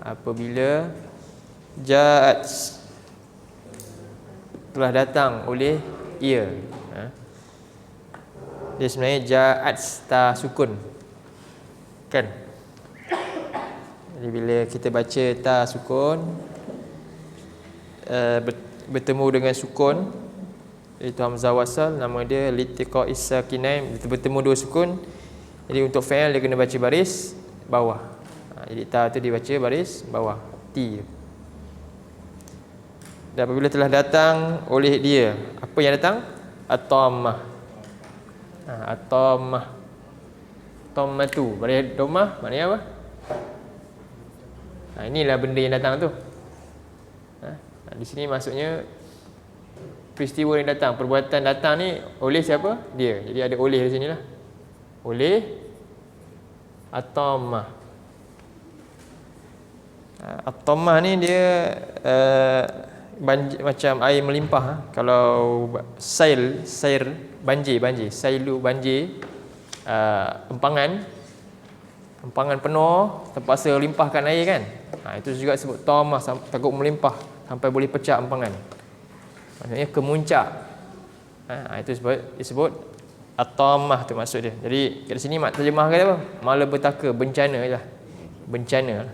apabila ja'at telah datang oleh ia. Dia sebenarnya ja'at ta sukun, kan? Jadi bila kita baca ta sukun, bertemu dengan sukun, iaitu hamzah wasal, nama dia litiqa'is sakinain, bertemu dua sukun. Jadi untuk fi'il dia kena baca baris bawah. Jadi ta tu dibaca baris bawah, ti. Dan apabila telah datang oleh dia, apa yang datang? At-tammah. At-tammah. Tammatu. Pada domah maknanya apa? Inilah benda yang datang tu. Di sini maksudnya peristiwa yang datang, perbuatan datang ni oleh siapa? Dia. Jadi ada oleh di sinilah. Oleh at-tammah. At-tammah ni dia macam air melimpah. Kalau sail banjir, sailu banjir, empangan penuh, terpaksa limpahkan air, kan? Itu juga sebut tammah, takut melimpah sampai boleh pecah empangan. Maksudnya kemuncak. Itu disebut at-tammah tu maksud dia. Jadi kat sini mak terjemah kata apa? Malapetaka, bencana lah. Bencana.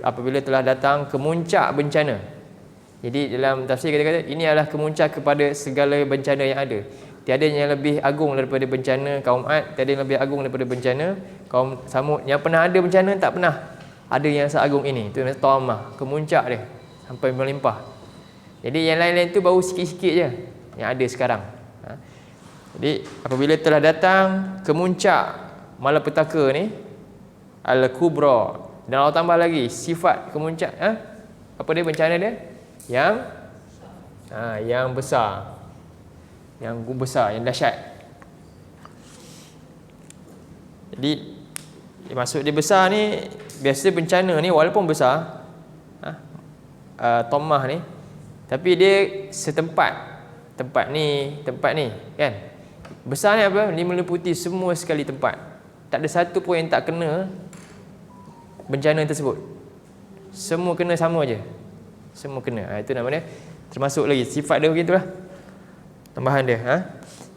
Apabila telah datang kemuncak bencana. Jadi dalam tafsir kata-kata ini adalah kemuncak kepada segala bencana yang ada. Tiada yang lebih agung daripada bencana kaum Ad, tiada yang lebih agung daripada bencana kaum Samud. Yang pernah ada bencana tak pernah ada yang seagung ini. Itu namanya tammah, kemuncak dia sampai melimpah. Jadi yang lain-lain tu baru sikit-sikit je yang ada sekarang. Jadi apabila telah datang kemuncak malapetaka ni, al-kubra, dan Allah tambah lagi sifat kemuncak, apa dia bencana dia? Yang besar. Yang besar, yang dahsyat. Jadi maksud dia besar ni, biasa bencana ni walaupun besar, tammah ni, tapi dia setempat. Tempat ni, kan? Besar ni apa? Dia meliputi semua sekali tempat. Tak ada satu pun yang tak kena bencana tersebut. Semua kena sama je. Semua kena. Itu nama dia. Termasuk lagi sifat dia begitulah. Tambahan dia.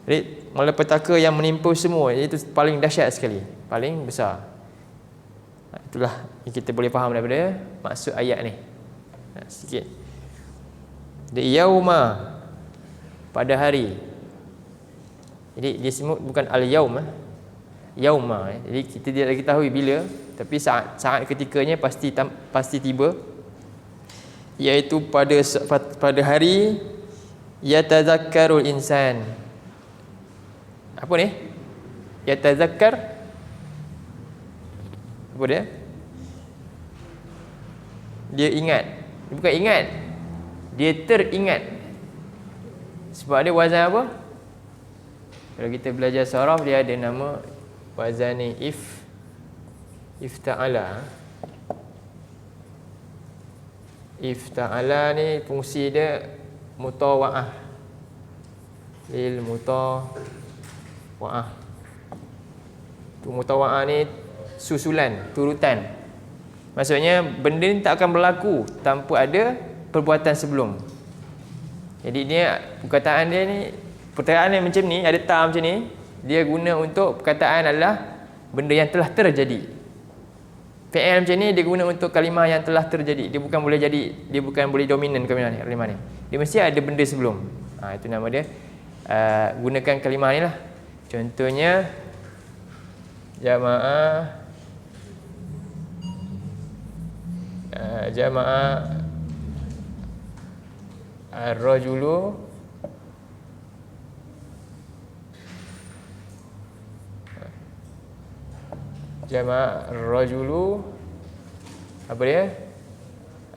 Jadi malapetaka yang menimpa semua, itu paling dahsyat sekali, paling besar. Itulah yang kita boleh faham daripada maksud ayat ni. Sikit. Di yauma, pada hari. Jadi dia sebut bukan al-yaum, yauma. Jadi kita tidak lagi tahu bila, tapi saat ketikanya pasti tiba, iaitu pada hari yatazakkarul insan. Apa ni? Yatazakkar, apa dia? Dia ingat. Dia bukan ingat, dia teringat. Sebab ada wazan apa? Kalau kita belajar saraf, dia ada nama wazan ni ifta'ala. Ifta'ala ni fungsi dia mutawa'ah, lil mutawa'ah. Tu mutawa'ah ni susulan, turutan. Maksudnya benda ni tak akan berlaku tanpa ada perbuatan sebelum. Jadi dia perkataan dia ni, perkataan dia macam ni, ada ta macam ni, dia guna untuk perkataan adalah benda yang telah terjadi. Fi'il macam ni dia guna untuk kalimah yang telah terjadi. Dia bukan boleh jadi, dia bukan boleh dominan kalimah ni. Dia mesti ada benda sebelum. Itu nama dia. Gunakan kalimah ni lah. Contohnya jamaah ar-rajulu apa dia?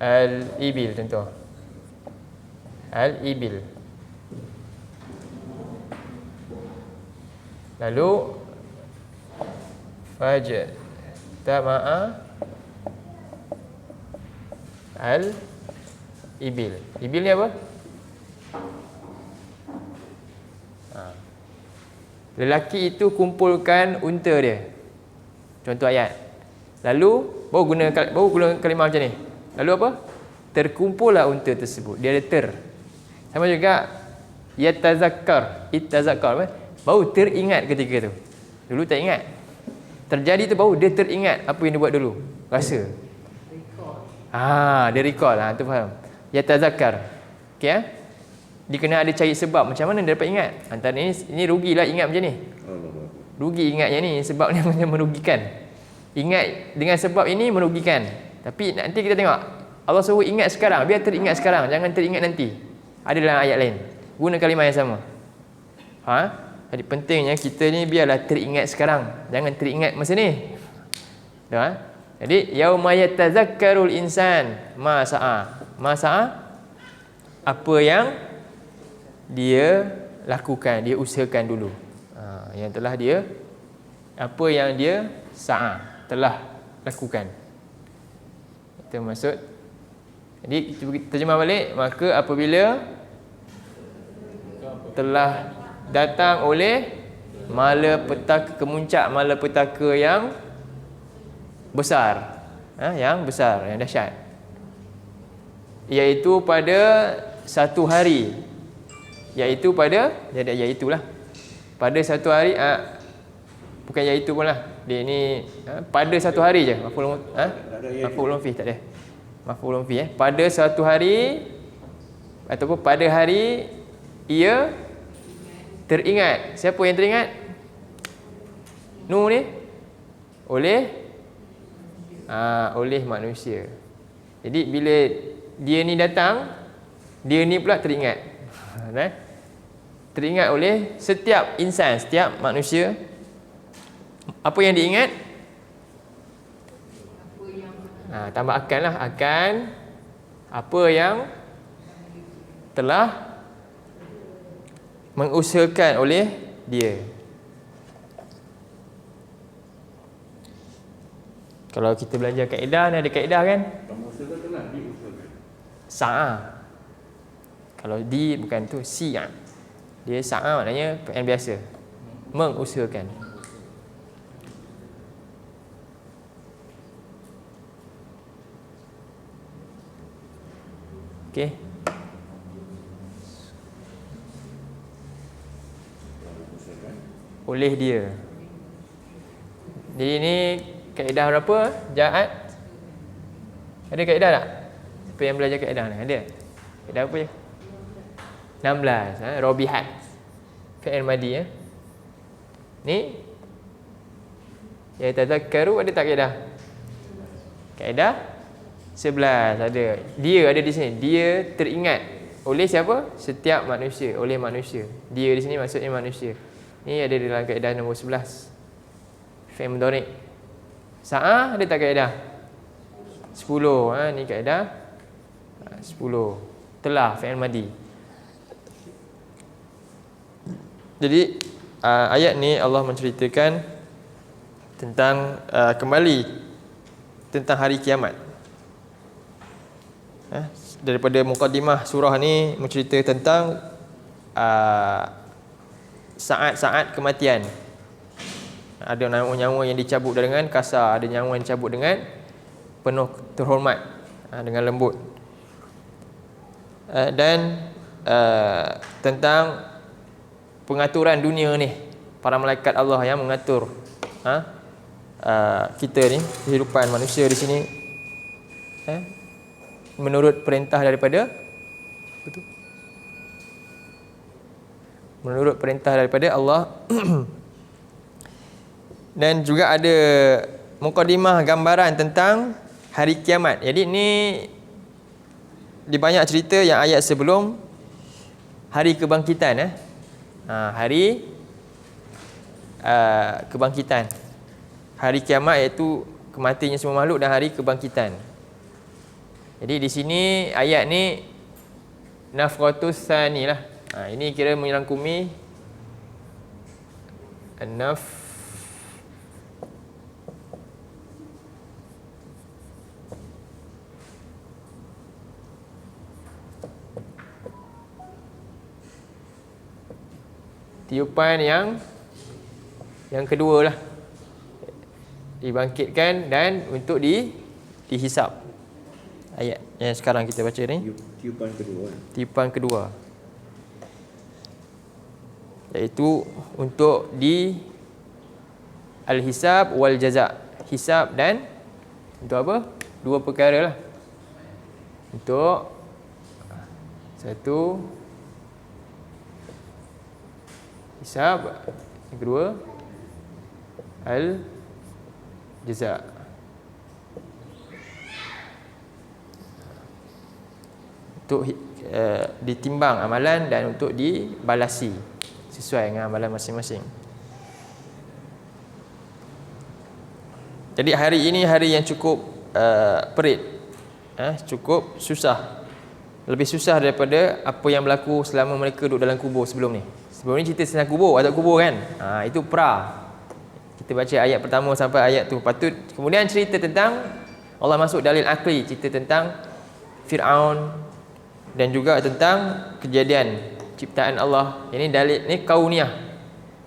Al-ibil, contoh. Al-ibil. Lalu fajtama'a al-ibil. Ibil ni apa? Lelaki itu kumpulkan unta dia. Contoh ayat. Lalu baru guna kalimah macam ni. Lalu apa? Terkumpullah unta tersebut. Dia ada ter. Sama juga yatazakkar, itazakkar apa? Baru teringat ketika tu. Dulu tak ingat. Terjadi tu baru dia teringat apa yang dia buat dulu. Rasa. Dia recall. Tu faham. Yatazakkar. Okey ah. Dia kena ada cari sebab macam mana dia dapat ingat. Antara ini rugilah ingat macam ni. Rugi ingat yang ni sebab ni macam merugikan. Ingat dengan sebab ini merugikan. Tapi nanti kita tengok. Allah suruh ingat sekarang, biar teringat sekarang, jangan teringat nanti. Ada dalam ayat lain. Guna kalimah yang sama. Jadi pentingnya kita ni biarlah teringat sekarang, jangan teringat masa ni. Jadi yauma yatazakkarul insan ma sa'a. Ma sa'a apa yang dia lakukan, dia usahakan dulu. Yang telah dia apa yang dia telah lakukan. Itu maksud. Jadi terjemah balik, maka apabila telah datang oleh malapetaka, kemuncak malapetaka yang besar, yang besar, yang dahsyat, iaitu pada satu hari, iaitu pada, jadi iaitulah pada satu hari, bukan iaitu pun lah, dia ni pada satu hari je, maf'ulun fi tak ada. Maf'ulun fi pada satu hari ataupun pada hari ia teringat. Siapa yang teringat? Nuh ni oleh manusia. Jadi bila dia ni datang, dia ni pula teringat. Teringat oleh setiap insan, setiap manusia. Apa yang diingat? Tambah akan lah, akan apa yang telah mengusahakan oleh dia. Kalau kita belajar kaedah ni, ada kaedah kan? Sa'a. Kalau di bukan tu, si'a. Dia sa'a maknanya yang biasa, mengusahakan. Okey. Oleh dia. Jadi ni kaedah berapa? Ja'at. Ada kaedah tak? Siapa yang belajar kaedah ni? Ada? Kaedah apa je? 16. Robihat. Fi'il madi Ni ya tazakkaru, ada tak kaedah? Kaedah 11 ada. Dia ada di sini. Dia teringat oleh siapa? Setiap manusia, oleh manusia. Dia di sini maksudnya manusia. Ni ada dalam kaedah nombor 11. Fi'il mudhari'. Sa'ah ada tak kaedah? 10. Ni kaedah 10. Telah fi'il madi. Jadi ayat ni Allah menceritakan tentang kembali tentang hari kiamat. Daripada mukadimah surah ni mencerita tentang saat-saat kematian. Ada nyawa-nyawa yang dicabut dengan kasar, ada nyawa yang dicabut dengan penuh terhormat, dengan lembut. Dan tentang pengaturan dunia ni, para malaikat Allah yang mengatur kita ni, kehidupan manusia di sini menurut perintah daripada Allah. Dan juga ada mukadimah gambaran tentang hari kiamat. Jadi ni di banyak cerita yang ayat sebelum hari kebangkitan hari kebangkitan. Hari kiamat iaitu kematiannya semua makhluk dan hari kebangkitan. Jadi di sini ayat ni nafratus tsani lah. Ini kira merangkumi tiupan yang kedua lah. dibangkitkan dan untuk dihisap. Ayat yang sekarang kita baca ni, tiupan kedua iaitu untuk di al-hisab wal jaza. Hisab dan untuk apa? Dua perkara lah. Untuk satu hisab, yang kedua al-jaza. Untuk ditimbang amalan dan untuk dibalasi sesuai dengan amalan masing-masing. Jadi hari ini hari yang cukup perit, cukup susah. Lebih susah daripada apa yang berlaku selama mereka duduk dalam kubur sebelum ni. Sebelum ni cerita tentang kubur, azab kubur kan. Itu pra. Kita baca ayat pertama sampai ayat tu patut. Kemudian cerita tentang Allah masuk dalil akli, cerita tentang Fir'aun dan juga tentang kejadian ciptaan Allah. Ini dalil ni kauniyah.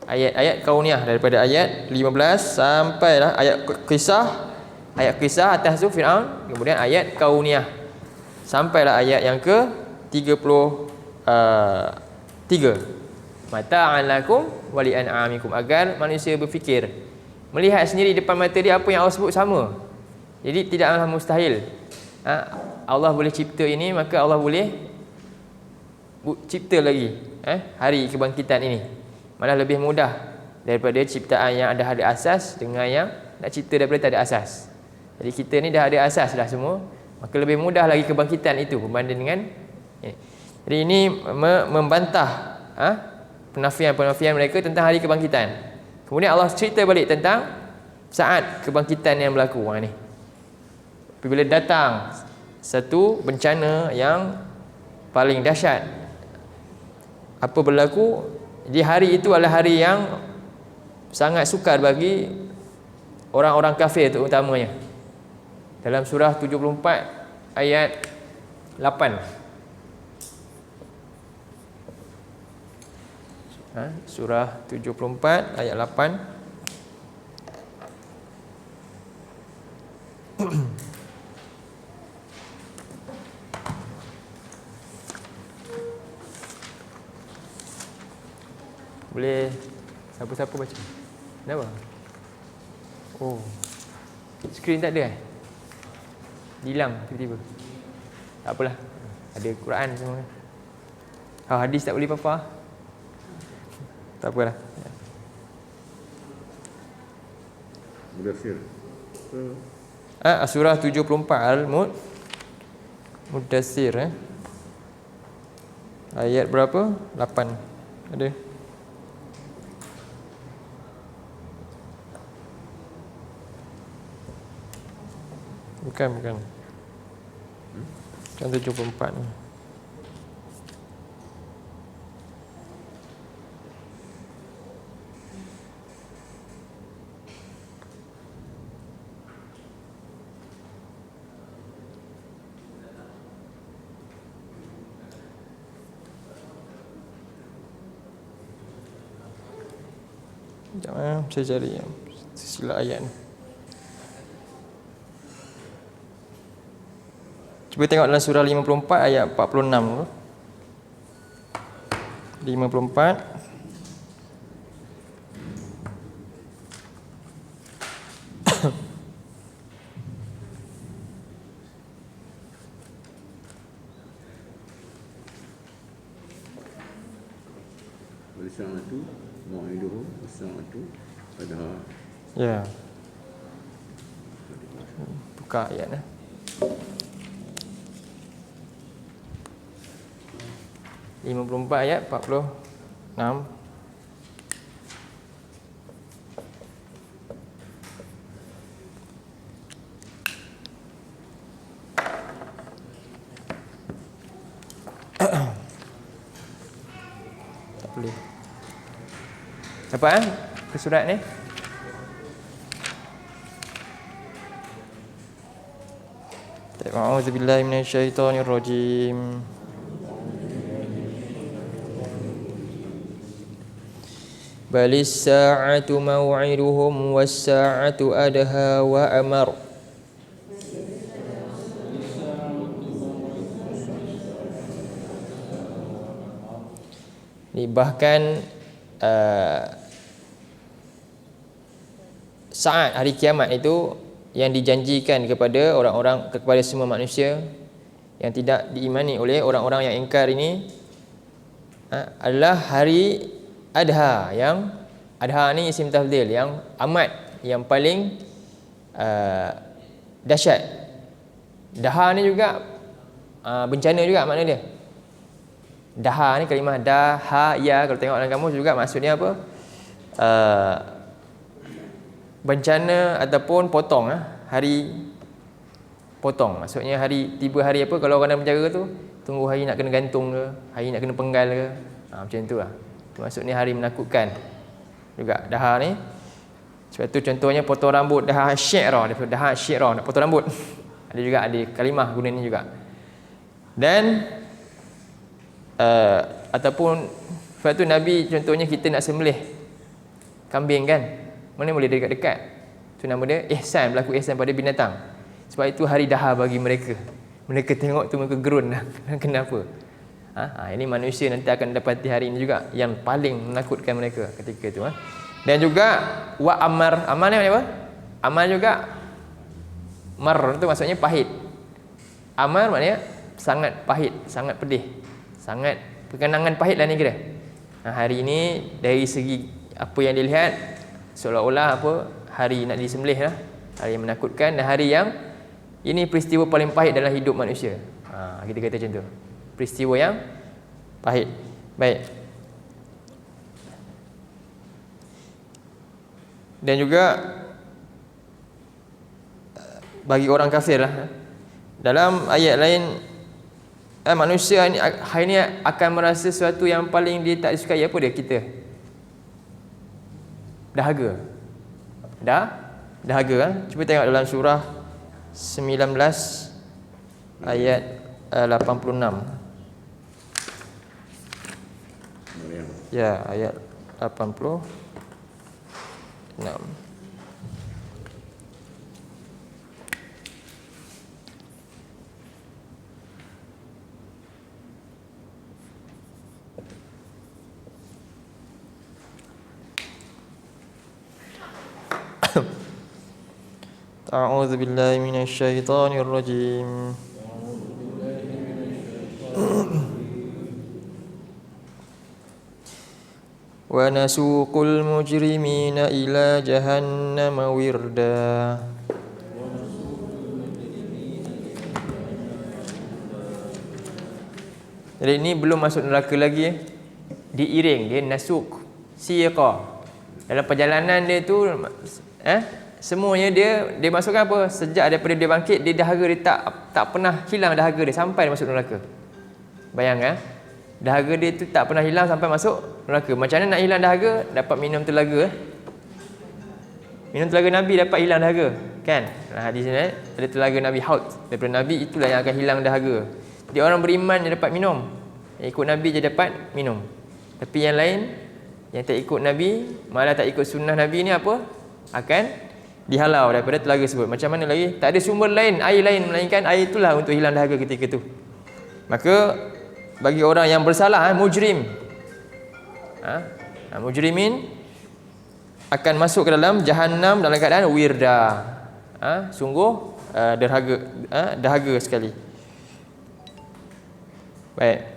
Ayat-ayat kauniyah daripada ayat 15 sampailah ayat kisah. Ayat kisah atas tu Fir'aun, kemudian ayat kauniyah sampailah ayat yang ke 33. Mata'an lakum wa li'an'amikum, agar manusia berfikir, melihat sendiri depan mata dia apa yang Allah sebut sama. Jadi tidaklah mustahil. Allah boleh cipta ini, maka Allah boleh cipta lagi hari kebangkitan ini. Malah lebih mudah daripada ciptaan yang ada asas dengan yang nak cipta daripada tak ada asas. Jadi kita ni dah ada asas dah semua, maka lebih mudah lagi kebangkitan itu berbanding dengan ini. Jadi ini membantah penafian-penafian mereka tentang hari kebangkitan. Kemudian Allah cerita balik tentang saat kebangkitan yang berlaku ni. Apabila datang satu bencana yang paling dahsyat, apa berlaku di hari itu adalah hari yang sangat sukar bagi orang-orang kafir terutamanya. Dalam surah 74 ayat 8. Surah 74 ayat 8. Boleh siapa-siapa baca? Kenapa? Oh, skrin tak ada hilang tiba-tiba. Tak apalah, ada Quran semua. Hadis tak boleh apa-apa. Tak apalah. Mudaththir. Surah 74 Al-Mudaththir. Ayat berapa? 8. Ada. Bukan. Bukan 74 ni. Sekejap, saya cari sila ayat ni. Cuba tengok dalam surah 54 ayat 46 dulu. 54 Wasa'atu mau'iduhu wasa'atu adha. Ya. Buka ayat dah. Empat ayat 46. Tak boleh. Dapat ke surat ni? A'udzubillahi minasyaitonirrajim. balis sa'atu maw'iduhum was sa'atu adha wa amar. Ni bahkan saat hari kiamat itu yang dijanjikan kepada orang-orang, kepada semua manusia yang tidak diimani oleh orang-orang yang ingkar ini adalah hari adha. Yang adha ni isim tafdhil, yang amat, yang paling dahsyat. Daha ni juga bencana juga makna dia. Daha ni kalimah daha ya, kalau tengok dalam kamus juga maksudnya apa? Bencana ataupun potong. Hari potong, maksudnya hari tiba hari apa, kalau orang dah penjara tu tunggu hari nak kena gantung ke, hari nak kena penggal ke, macam tu lah. Maksudnya hari menakutkan juga daha ni. Sebab tu contohnya potong rambut, daha syi'rah, daha syi'rah, nak potong rambut. Ada juga, ada kalimah guna ni juga. Dan ataupun sebab tu Nabi contohnya kita nak sembelih kambing kan, mana boleh dekat-dekat. Tu nama dia ihsan, berlaku ihsan pada binatang. Sebab itu hari daha bagi mereka. Mereka tengok tu mereka gerun dah. Kenapa? Ini manusia nanti akan dapati hari ini juga yang paling menakutkan mereka ketika itu. Dan juga wa amar. Amar ni apa? Amar juga mar tu maksudnya pahit. Amar maknanya sangat pahit, sangat pedih, sangat kenangan pahit lah ni kira. Hari ini dari segi apa yang dilihat seolah-olah apa, hari nak disembelih lah, hari yang menakutkan, dan hari yang ini peristiwa paling pahit dalam hidup manusia. Kita kata macam tu, peristiwa yang pahit. Baik. Dan juga bagi orang kafir lah, dalam ayat lain manusia ni hari ni akan merasa sesuatu yang paling dia tak disukai. Apa dia? Kita dahaga. Dahaga kan? Cuba tengok dalam surah 19 ayat 86. Ya, ayat 86. A'udzu billahi minasy syaithanir rajim. Wa nasuqul mujrimina ila jahannam wirda. Jadi ini belum masuk neraka lagi, diiring, dia nasuk siqa. Dalam perjalanan dia tu semuanya dia masukkan apa? Sejak daripada dia bangkit, dia dahaga dia tak pernah hilang dahaga dia sampai dia masuk neraka. Bayangkan, dahaga dia tu tak pernah hilang sampai masuk neraka. Macam mana nak hilang dahaga? Dapat minum telaga. Minum telaga Nabi dapat hilang dahaga, kan? Hadis ni ada telaga Nabi Haud daripada Nabi, itulah yang akan hilang dahaga. Dia orang beriman je dapat minum, yang ikut Nabi je dapat minum. Tapi yang lain yang tak ikut Nabi, malah tak ikut sunnah Nabi ni apa? Akan dihalau daripada telaga tersebut. Macam mana lagi? Tak ada sumber lain, air lain melainkan air itulah untuk hilang dahaga ketika itu. Maka bagi orang yang bersalah, mujrim, mujrimin akan masuk ke dalam jahannam dalam keadaan wirda. Sungguh dahaga sekali. Baik.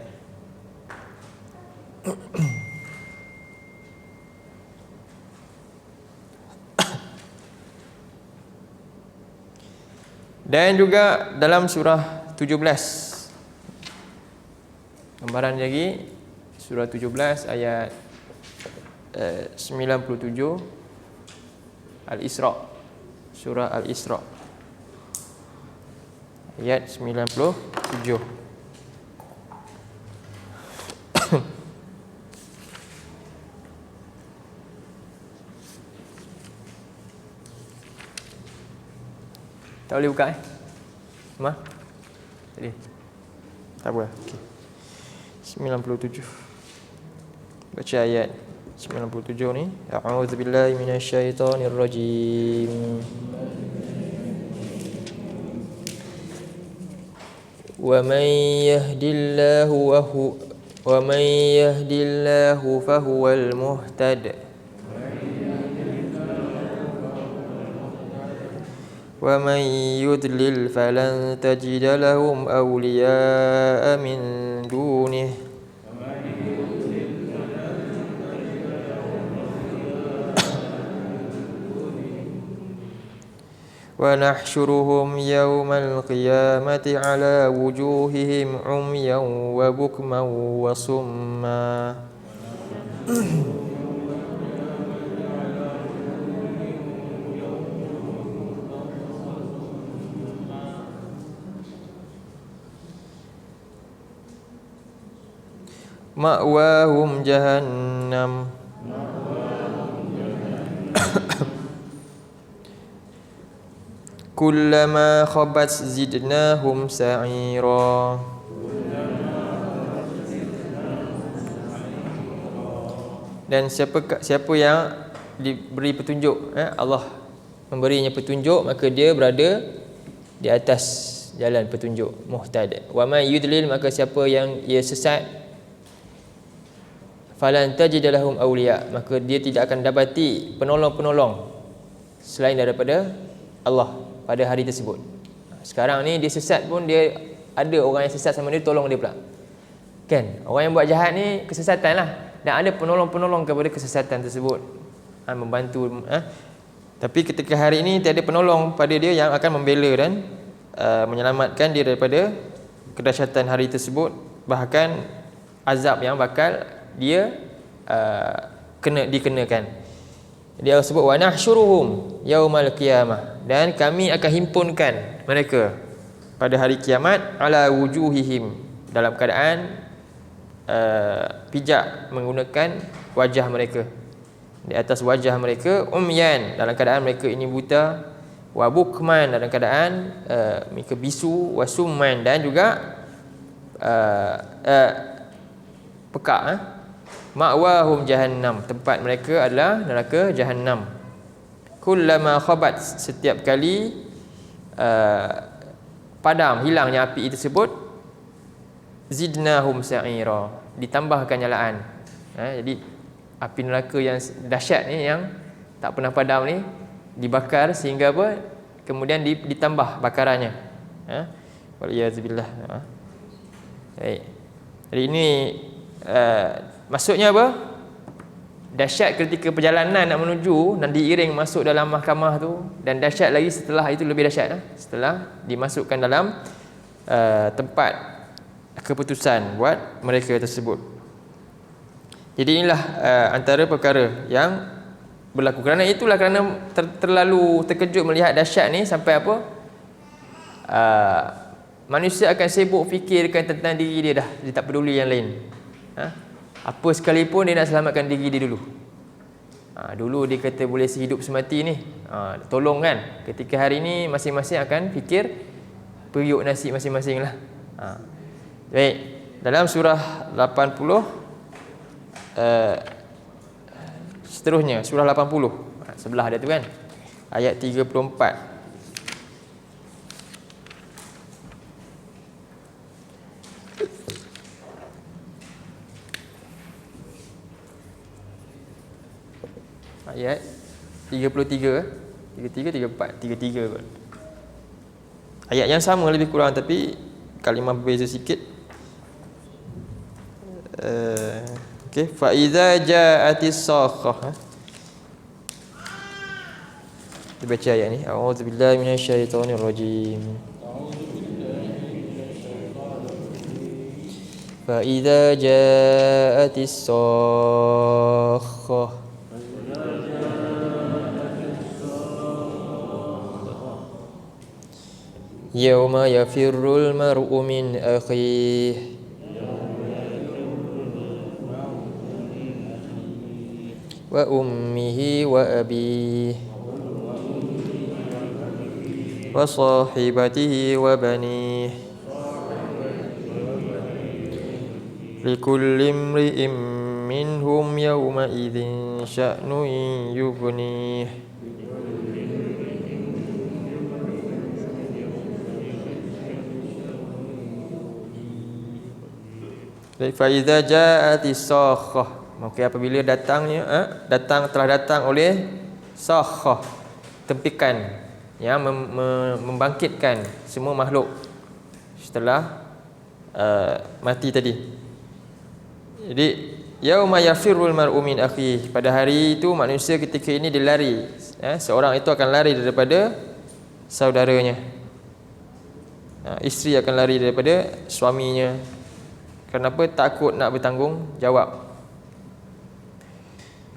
Dan juga dalam surah 17, gambaran lagi, surah 17 ayat 97, Al-Isra, surah Al-Isra ayat 97. Tak boleh buka Tadi tak apa. Okay. 97. Baca ayat 97 ni. A'udzubillahi minasyaitonirrajim. ومن يهد الله فهو المهتد ومن يضلل فلن تجد لهم أولياء من دونه ونحشرهم يوم القيامة على وجوههم عميا وبكما وصما مأواهم جهنم كلما خبت زدناهم سعيرا. Dan siapa yang diberi petunjuk, Allah memberinya petunjuk, maka dia berada di atas jalan petunjuk, muhtad. Wa may yudlil, maka siapa yang ia sesat, falan tajid lahum awliya, maka dia tidak akan dapati penolong-penolong selain daripada Allah pada hari tersebut. Sekarang ni dia sesat pun, dia ada orang yang sesat sama dia, tolong dia pula. Kan? Orang yang buat jahat ni kesesatan lah, dan ada penolong-penolong kepada kesesatan tersebut, membantu. Tapi ketika hari ini tiada penolong pada dia yang akan membela dan menyelamatkan dia daripada kedahsyatan hari tersebut, bahkan azab yang bakal dia dikenakan. Dia sebut wa nahsyuruhum yaumal qiyamah, dan kami akan himpunkan mereka pada hari kiamat ala wujuhihim, dalam keadaan pijak menggunakan wajah mereka, di atas wajah mereka, umyan, dalam keadaan mereka ini buta, wa bukman, dalam keadaan mereka bisu, wa summan, dan juga pekak. Ma'wahum jahannam, tempat mereka adalah neraka jahannam. Kullama khabat, setiap kali padam, hilangnya api tersebut, zidnahum sa'ira, ditambahkan nyalaan. Jadi api neraka yang dahsyat ni, yang tak pernah padam ni, dibakar sehingga apa? Kemudian ditambah bakarannya. Waliyazubillah. Baik. Jadi ini maksudnya apa? Dahsyat ketika perjalanan nak menuju dan diiring masuk dalam mahkamah tu, dan dahsyat lagi setelah itu, lebih dahsyat setelah dimasukkan dalam tempat keputusan buat mereka tersebut. Jadi inilah antara perkara yang berlaku. Kerana itulah, kerana terlalu terkejut melihat dahsyat ni, sampai apa? Manusia akan sibuk fikirkan tentang diri dia dah, dia tak peduli yang lain. Apa sekalipun dia nak selamatkan diri dia dulu. Dulu dia kata boleh sehidup semati ni, tolong kan. Ketika hari ni masing-masing akan fikir periuk nasi masing-masing lah. Baik, dalam surah 80, seterusnya surah 80, sebelah dia tu kan, ayat 34. Ayat 33, 34 kot. Ayat yang sama lebih kurang, tapi kalimah berbeza sikit. Okey, fa iza ja'atis sakhah. Kita baca ayat ni. A'udzubillahi minasyaitonirrajim. Fa iza ja'atis sakhah yauma yafirrul mar'u min akhihi wa ummihi wa abihi wa sahibatihi wa banihi likulli imri'in minhum yawma idzin sya'nun yughnih. Fa idza ja'atis sakhah, maka apabila telah datang oleh sakhah, tempikan yang membangkitkan semua makhluk setelah mati tadi. Jadi yauma yafirrul mar'u min akhihi, pada hari itu manusia ketika ini dia lari, seorang itu akan lari daripada saudaranya. Isteri akan lari daripada suaminya. Kenapa? Takut nak bertanggungjawab.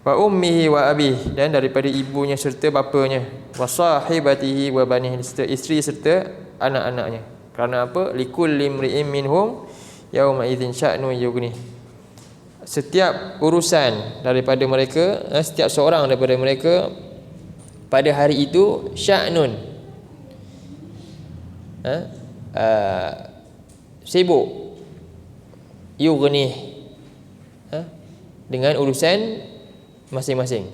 Wa ummihi wa abihi, dan daripada ibunya serta bapanya. Wa sahibatihi wa banihi, serta isteri serta anak-anaknya. Kerana apa? Likulli imri'in minhum yauma idzin sya'nun yughnih. Setiap urusan daripada mereka, setiap seorang daripada mereka pada hari itu sya'nun, sibuk, yughnih, dengan urusan masing-masing.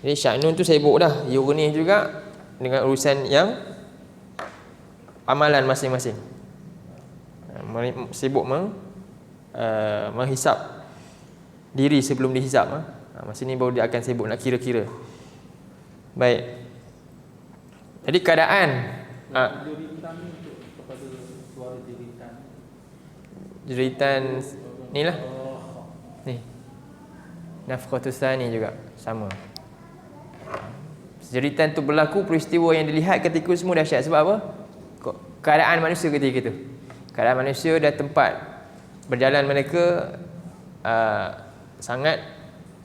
Jadi sya'nun tu sibuk dah, yughnih juga dengan urusan yang amalan masing-masing. Sibuk menghisap diri sebelum dihisap. Masa ni baru dia akan sibuk nak kira-kira. Baik. Jadi keadaan jeritan ni lah. Ni. Nafkhatus tsani juga sama. Jeritan tu berlaku, peristiwa yang dilihat ketika semua dahsyat. Sebab apa? Keadaan manusia ketika itu. Keadaan manusia dan tempat berjalan mereka sangat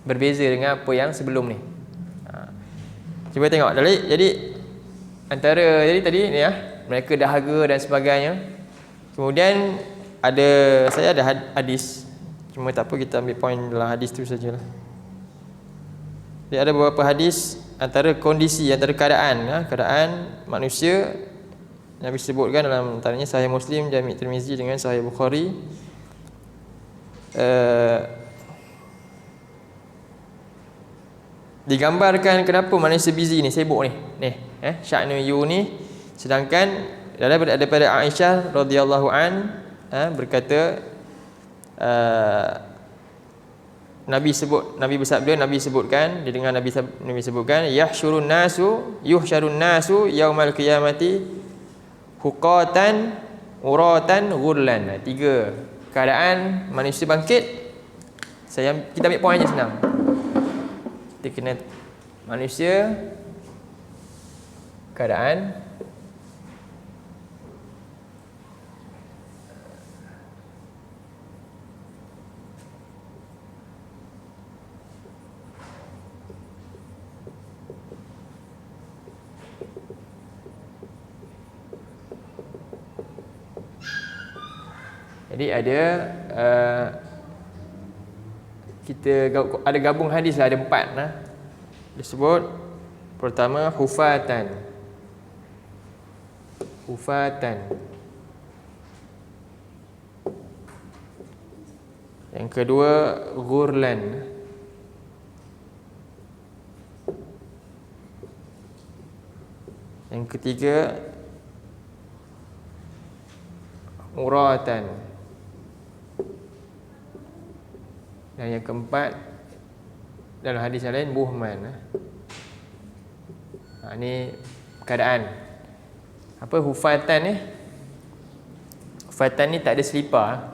berbeza dengan apa yang sebelum ni. Cuba tengok. Jadi antara tadi ni mereka dahaga dan sebagainya. Kemudian saya ada hadis. Cuma tak apa, kita ambil poin dalam hadis tu sajalah. Jadi ada beberapa hadis antara kondisi, antara keadaan manusia Nabi sebutkan dalam antaranya Sahih Muslim, Jami' Tirmizi dengan Sahih Bukhari. Digambarkan kenapa manusia busy ni, sibuk ni. Sya'nu yu ni, sedangkan daripada Aisyah radhiyallahu berkata, Nabi sebutkan, dia dengar Nabi sebutkan, yuhsyarun nasu yaumal qiyamati huqatan uratan ghurlan. 3 keadaan manusia bangkit. Kita ambil poin je senang. Kita kena manusia keadaan jadi kita ada gabung hadis lah, ada 4 disebut. Pertama hufatan. Yang kedua ghurlan. Yang ketiga uratan. Dan yang keempat dalam hadis yang lain buhman. Ini keadaan. Apa hufatan ni? Hufatan ni tak ada selipar.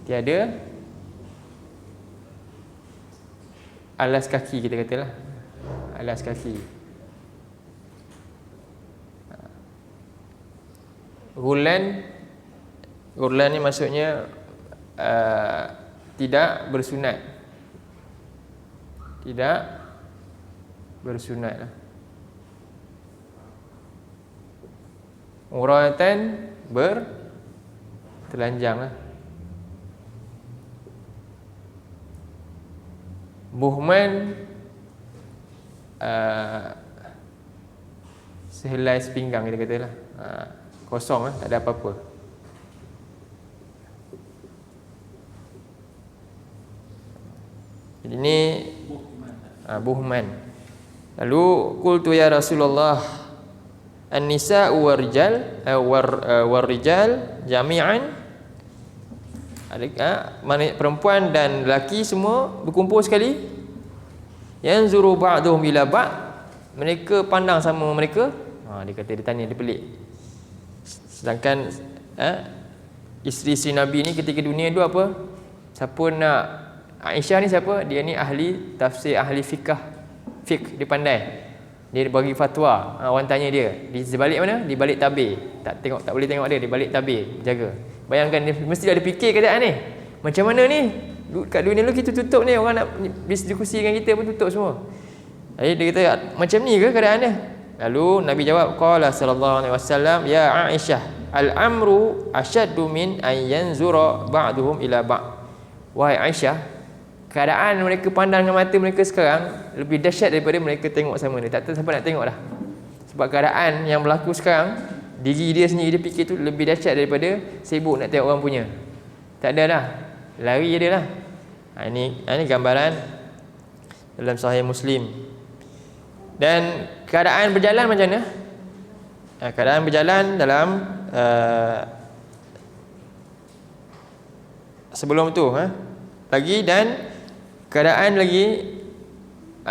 Tiada alas kaki, kita katalah. Alas kaki. Ghurlan ni maksudnya tidak bersunat. Uratan bertelanjang. Buhman sehelai sepinggang, kita katalah. Kosong, tak ada apa-apa. Ini buhman. Lalu qultu ya Rasulullah an-nisa'u war-rijal jami'an. Perempuan dan lelaki semua berkumpul sekali. Yanzuru ba'duhum ila ba'd. Mereka pandang sama mereka. Dia kata, dia tanya, dia pelik. Sedangkan isteri-isteri Nabi ni ketika dunia tu apa? Siapa nak Aisyah ni siapa? Dia ni ahli tafsir, ahli fiqh, dia pandai. Dia bagi fatwa. Orang tanya dia, di sebalik mana? Di balik tabir. Tak boleh tengok dia, di balik tabir, jaga. Bayangkan dia mesti ada fikir keadaan ni. Macam mana ni? Kat dunia dulu kita tutup ni, orang nak diskusi dengan kita pun tutup semua. Jadi dia kata, macam ni ke keadaan dia? Lalu Nabi jawab, qala sallallahu alaihi wasallam, ya Aisyah, al-amru asyaddu min an yanzura ba'duhum ila ba'd. Wahai Aisyah, keadaan mereka pandang dengan mata mereka sekarang lebih dahsyat daripada mereka tengok sama dia. Tak tahu siapa nak tengok dah. Sebab keadaan yang berlaku sekarang, diri dia sendiri dia fikir tu lebih dahsyat daripada sibuk nak tengok orang punya. Tak ada dah. Lari je dia lah. Ini gambaran dalam Sahih Muslim. Dan keadaan berjalan macam mana? Keadaan berjalan dalam sebelum tu lagi, dan keadaan lagi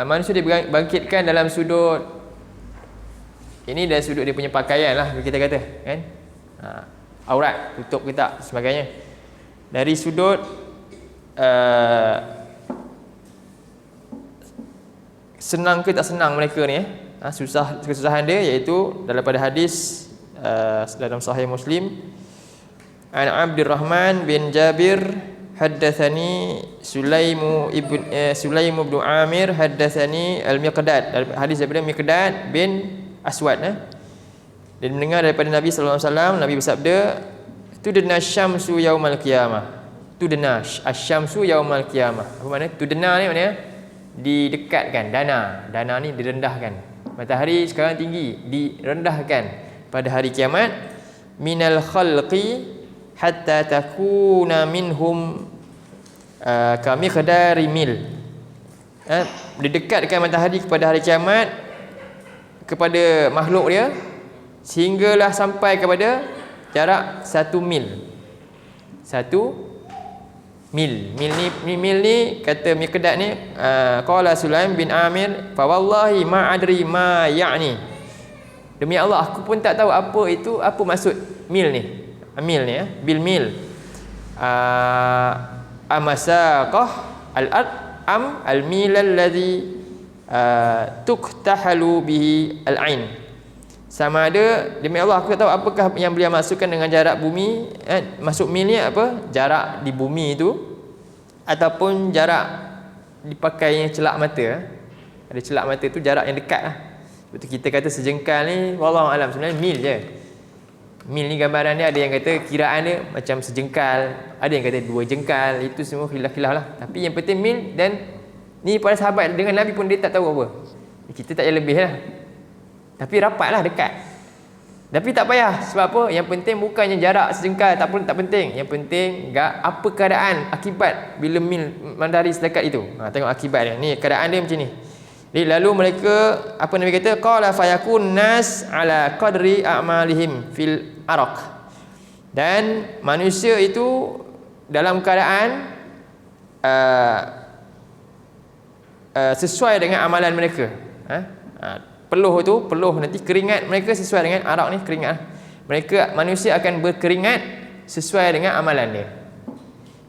manusia dibangkitkan dalam sudut ini, dari sudut dia punya pakaian lah kita kata kan, aurat, tutup ke tak sebagainya. Dari sudut senang ke tak senang mereka ni kesusahan dia, iaitu daripada hadis dalam Sahih Muslim, an Abdurrahman bin Jabir haddatsani Sulaimu ibn Amir haddatsani al-Miqdad, hadis daripada Miqdad bin Aswad. Dia mendengar daripada Nabi sallallahu alaihi wasallam, Nabi bersabda, tudna syamsu yaumal qiyamah. Tudna asy-syamsu yaumal qiyamah. Apa makna tudna ni? Maknanya didekatkan. Dana ni direndahkan. Matahari sekarang tinggi, direndahkan pada hari kiamat. Minal khalqi hatta takuna minhum kami qadari mil. Didekatkan matahari kepada hari kiamat, kepada makhluk dia, sehinggalah sampai kepada jarak 1 mil. 1 mil. Mil ni kata Miqdad ni, qala Sulaim bin Amir, fa wallahi ma adri ma ya'ni. Demi Allah, aku pun tak tahu apa itu, apa maksud mil ni. Mil ni bil mil. Amasaqah al-ard am al-mil alladhi tuktahalu bihi al-ain. Sama ada, demi Allah aku tak tahu apakah yang beliau maksudkan dengan jarak bumi, masuk mil ni apa? Jarak di bumi itu, ataupun jarak dipakainya celak mata. Ada celak mata tu jarak yang dekat lah. Betul kita kata sejengkal ni, wallahu alam, sebenarnya mil je. Mil ni gambaran dia, ada yang kata kiraan dia macam sejengkal, ada yang kata 2 jengkal, itu semua khilaf-khilaf lah. Tapi yang penting mil, dan ni para sahabat dengan Nabi pun dia tak tahu apa. Kita tak payah lebih lah. Tapi rapat lah, dekat. Tapi tak payah. Sebab apa? Yang penting bukannya jarak sejengkal, tak penting. Yang penting apa keadaan, akibat bila mil matahari sedekat itu. Tengok akibat dia. Ni keadaan dia macam ni. Jadi lalu mereka, apa Nabi kata? Qala fayakun nas ala qadri a'malihim fil araq. Dan manusia itu dalam keadaan sesuai dengan amalan mereka. Peluh nanti keringat mereka sesuai dengan arak ni, keringat. Manusia akan berkeringat sesuai dengan amalan dia.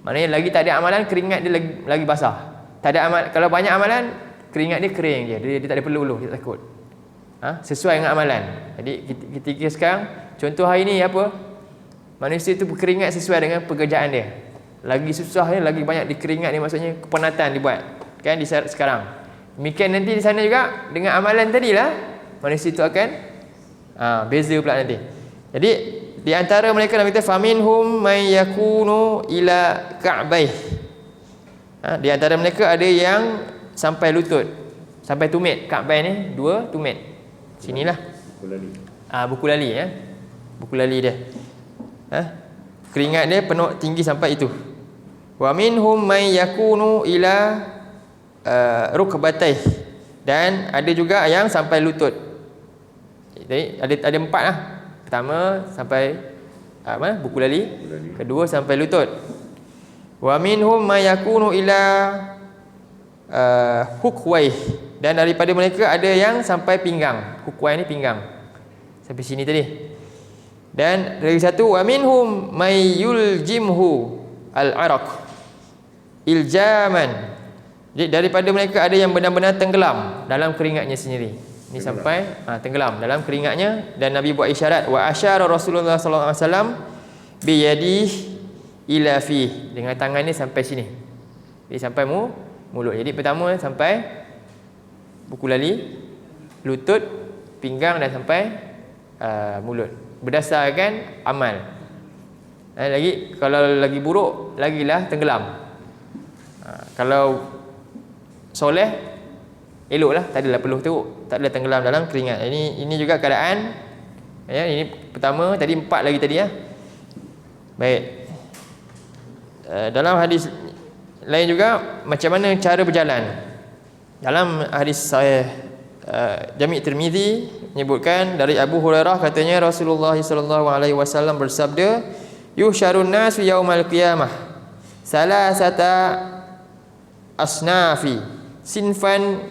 Maknanya lagi tak ada amalan, keringat dia lagi basah. Tak ada amal, kalau banyak amalan, keringat dia kering je. Dia tak ada peluh, dia tak takut. Sesuai dengan amalan. Jadi ketika sekarang, contoh hari ni apa? Manusia tu berkeringat sesuai dengan pekerjaan dia. Lagi susah dia, lagi banyak dikeringat dia, maksudnya kepenatan dibuat. Kan di sekarang. Demikian nanti di sana juga dengan amalan tadilah, manusia itu akan beza pula nanti. Jadi di antara mereka Nabi kata faminhum may yakunu ila ka'baih. Di antara mereka ada yang sampai lutut, sampai tumit. Ka'baih ni 2 tumit. Sinilah. Buku lali Buku lali dia. Keringat dia penuh tinggi sampai itu. Wa minhum may yakunu ila rukbatayh, dan ada juga yang sampai lutut. Jadi ada 4 lah. Pertama sampai buku lali, kedua sampai lutut. Wa minhum may yakunu ila hukwaih, dan daripada mereka ada yang sampai pinggang. Hukwaih ni pinggang, sampai sini tadi. Dan lagi satu, wa minhum may yuljimhu al-araq iljaman. Jadi daripada mereka ada yang benar-benar tenggelam dalam keringatnya sendiri. Ini sampai tenggelam dalam keringatnya, dan Nabi buat isyarat, wa asyara Rasulullah sallallahu alaihi wasallam bi yadihi ila fi, dengan tangannya sampai sini. Jadi sampai mulut. Jadi pertama sampai buku lali, lutut, pinggang dan sampai mulut. Berdasarkan amal. Lagi kalau lagi buruk, lagilah tenggelam. Kalau soleh, eloklah, tak adalah perlu teruk, tak adalah tenggelam dalam keringat. Ini juga keadaan ya. Ini pertama, tadi 4 lagi tadi ya. Baik. Dalam hadis lain juga macam mana cara berjalan. Dalam hadis sahih Jami' Tirmizi menyebutkan dari Abu Hurairah, katanya Rasulullah sallallahu alaihi wasallam bersabda, yuhsyarun nasu yaumal qiyamah salasata asnafi, sinfan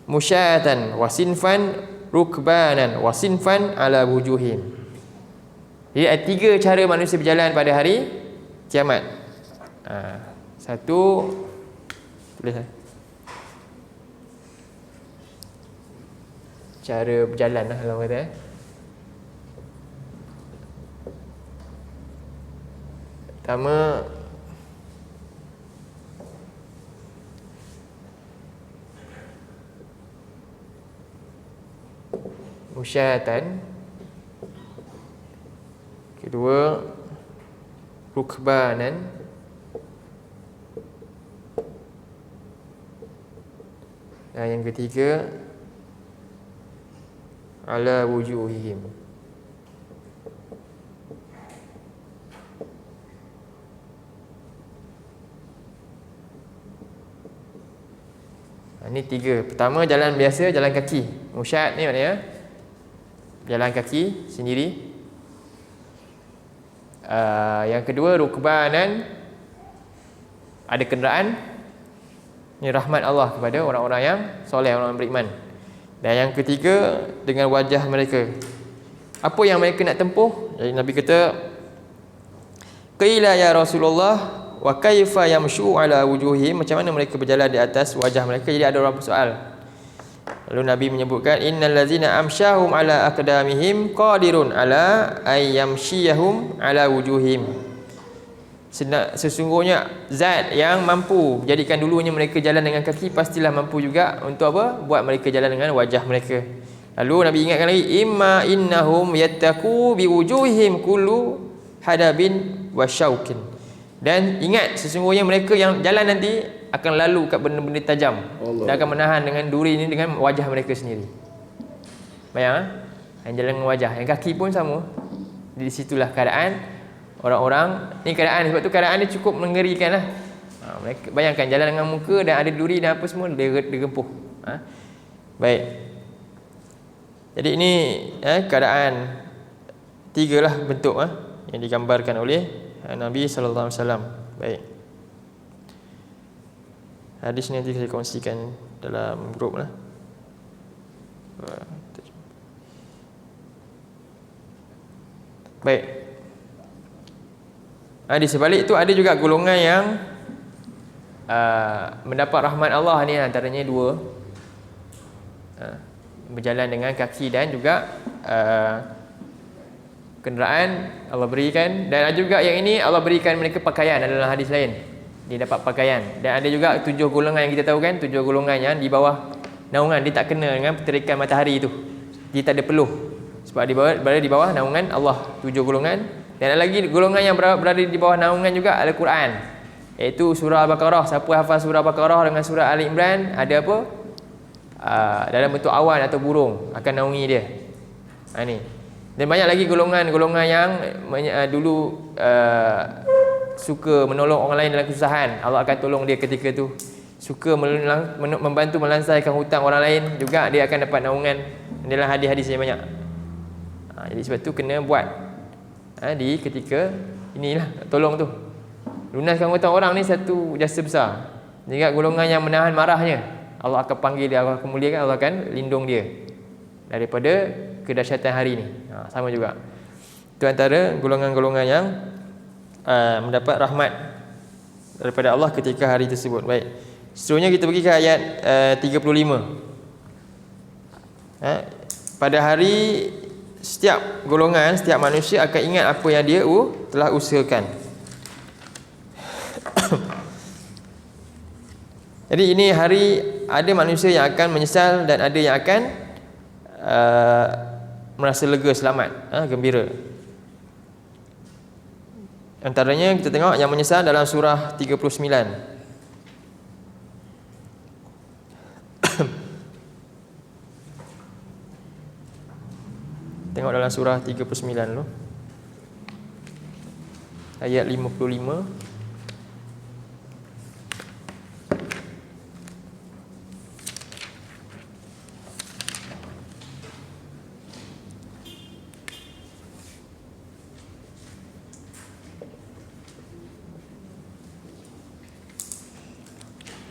musyatan wa sinfan rukbanan wa sinfan ala wujuhim. Jadi ada 3 cara manusia berjalan pada hari kiamat. Satu, tulis cara berjalan lah kalau kata. Pertama, musyatan. Kedua, rukbanan. Dan yang ketiga, ala wujuhihim. Ini 3. Pertama, jalan biasa, jalan kaki. Musyat ni maknanya jalan kaki sendiri. Yang kedua, rukbanan, ada kenderaan. Ini rahmat Allah kepada orang-orang yang soleh, orang-orang beriman. Dan yang ketiga, dengan wajah mereka. Apa yang mereka nak tempuh? Jadi Nabi kata, qila ya Rasulullah wa kaifa yamshu ala wujuhihim, macam mana mereka berjalan di atas wajah mereka. Jadi ada orang bersoal. Lalu Nabi menyebutkan, innal ladzina amsyahum ala aqdamihim qadirun ala ay yamshiyahum ala wujuhihim. Sesungguhnya zat yang mampu jadikan dulunya mereka jalan dengan kaki, pastilah mampu juga untuk apa? Buat mereka jalan dengan wajah mereka. Lalu Nabi ingatkan lagi, imma innahum yattaqu biwujuhihim kullu hadabin wa syaukin. Dan ingat, sesungguhnya mereka yang jalan nanti akan lalu kat benda-benda tajam dan akan menahan dengan duri ini dengan wajah mereka sendiri. Bayang, yang jalan dengan wajah, yang kaki pun sama. Di situlah keadaan orang-orang ni, keadaan sebab tu keadaan dia cukup mengerikan lah. Mereka bayangkan jalan dengan muka dan ada duri dan apa semua dia gempuh. Baik. Jadi ini keadaan 3 lah bentuk yang digambarkan oleh Nabi sallallahu alaihi wasallam. Baik. Hadis ni nanti saya kongsikan dalam grup lah. Baik. Di sebalik itu ada juga golongan yang mendapat rahmat Allah ni, antaranya 2. Berjalan dengan kaki dan juga kenderaan Allah berikan. Dan ada juga yang ini Allah berikan mereka pakaian, dalam hadis lain dia dapat pakaian. Dan ada juga 7 golongan yang kita tahu kan, 7 golongan yang di bawah naungan, dia tak kena dengan terikan matahari itu, dia tak ada peluh sebab dia berada di bawah naungan Allah. 7 golongan. Dan ada lagi golongan yang berada di bawah naungan juga Al-Quran, iaitu surah Al-Baqarah. Siapa hafal surah Al-Baqarah dengan surah Ali Imran, ada apa? Dalam bentuk awan atau burung akan naungi dia. Ni. Dan banyak lagi golongan-golongan yang dulu suka menolong orang lain dalam kesusahan, Allah akan tolong dia ketika tu. suka membantu melansaikan hutang orang lain, juga dia akan dapat naungan dalam hadis-hadis yang banyak. Jadi sebab tu kena buat di ketika inilah, tolong tu. Lunaskan hutang orang ni satu jasa besar. Jika golongan yang menahan marahnya, Allah akan panggil dia, Allah akan muliakan, Allah akan lindung dia daripada kedahsyatan hari ni. Sama juga. Itu antara golongan-golongan yang mendapat rahmat daripada Allah ketika hari tersebut. Baik. Seterusnya kita pergi ke ayat 35. Pada hari setiap golongan, setiap manusia akan ingat apa yang dia telah usahakan. Jadi ini hari ada manusia yang akan menyesal dan ada yang akan merasa lega, selamat, gembira. Antaranya kita tengok yang menyesal dalam surah 39. Tengok dalam surah 39 dulu. Ayat 55.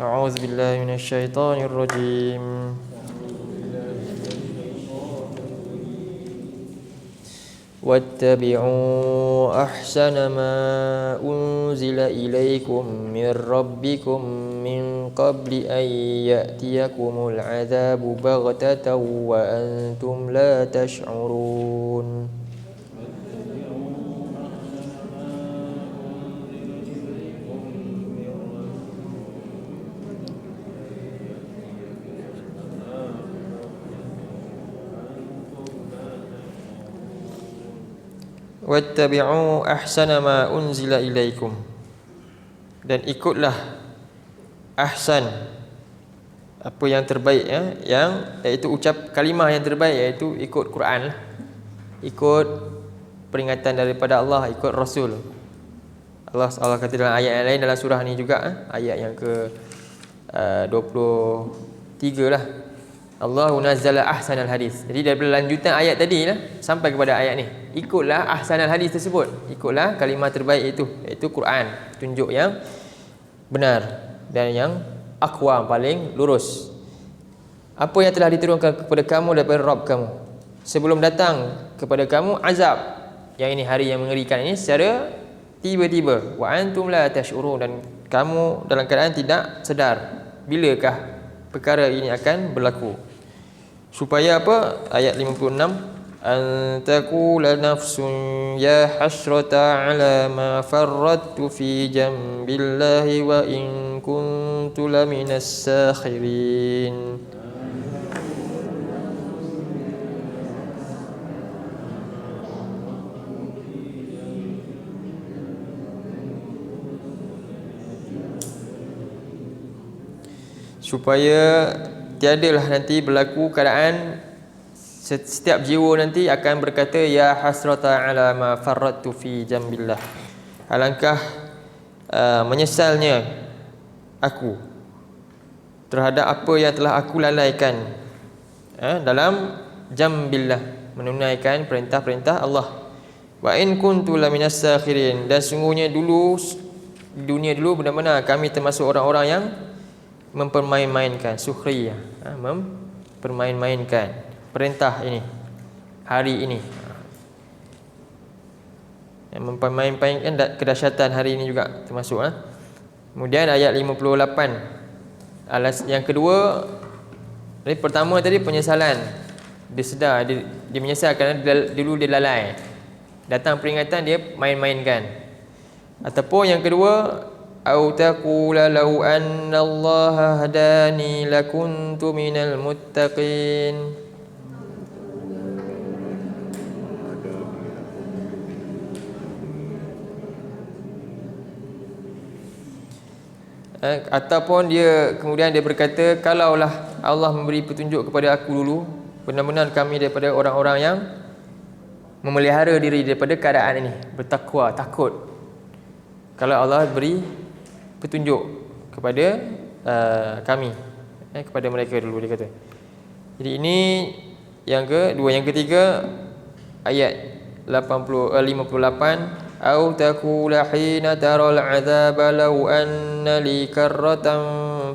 A'udzu billahi minasyaitonir rajim. واتبعوا أحسن ما أنزل إليكم من ربكم من قبل أن يأتيكم العذاب بغتة وأنتم لا تشعرون. Wattabi'u ahsana ma unzila ilaikum, dan ikutlah ahsan, apa yang terbaik, yang iaitu ucap kalimah yang terbaik, iaitu ikut Quran, ikut peringatan daripada Allah, ikut Rasul. Allah kata dalam ayat yang lain dalam surah ni juga, ayat yang ke 23 lah. Allahu nazzala ahsanal hadis. Jadi daripada lanjutan ayat tadi lah sampai kepada ayat ni, ikutlah ahsanal hadis tersebut, ikutlah kalimah terbaik itu, iaitu Quran, tunjuk yang benar dan yang aqwam, paling lurus. Apa yang telah diturunkan kepada kamu daripada Rabb kamu sebelum datang kepada kamu azab, yang ini hari yang mengerikan ini, secara tiba-tiba. Wa antum la tash'urun, dan kamu dalam keadaan tidak sedar bilakah perkara ini akan berlaku. Supaya apa? Ayat 56, an taqula nafsun ya hasrata ala ma farrattu fi jambillahi wa in kuntu laminas sakhirin. Supaya tiadalah nanti berlaku keadaan setiap jiwa nanti akan berkata ya hasrata ala ma farrattu fi jambillah, alangkah menyesalnya aku terhadap apa yang telah aku lalaikan dalam jambillah, menunaikan perintah-perintah Allah. Wa in kuntu laminas sakhirin, dan sungguhnya dulu di dunia dulu benar-benar kami termasuk orang-orang yang mempermain-mainkan, sukhriyah, mempermain-mainkan perintah ini, hari ini, yang mempermain-mainkan kedahsyatan hari ini juga termasuk. Kemudian ayat 58, yang kedua, jadi pertama tadi penyesalan, dia sedar, dia menyesal kerana dulu dia lalai, datang peringatan dia main-mainkan. Ataupun yang kedua, au taqula law anna Allah hadani lakuntu minal muttaqin. Ataupun dia kemudian dia berkata, kalaulah Allah memberi petunjuk kepada aku dulu, benar-benar kami daripada orang-orang yang memelihara diri daripada keadaan ini, bertakwa, takut. Kalau Allah beri petunjuk kepada kami kepada mereka dulu, dia kata. Jadi ini yang kedua. Yang ketiga ayat 58, au taqula hina taral azaba law anna li karratan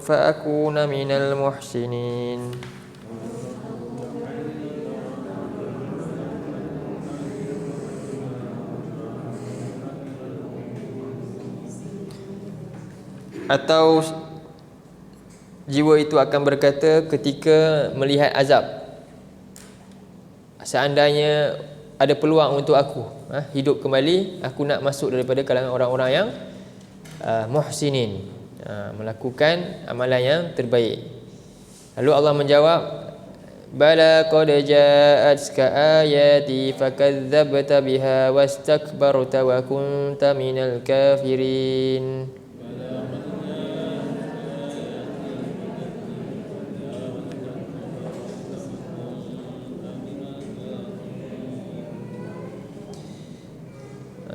fa akuna minal muhsinin. Atau jiwa itu akan berkata ketika melihat azab, seandainya ada peluang untuk aku hidup kembali, aku nak masuk daripada kalangan orang-orang yang muhsinin, melakukan amalan yang terbaik. Lalu Allah menjawab, bala qad ja'atka ayati fakadzdzabta biha wastakbarta wa kunta minal kafirin.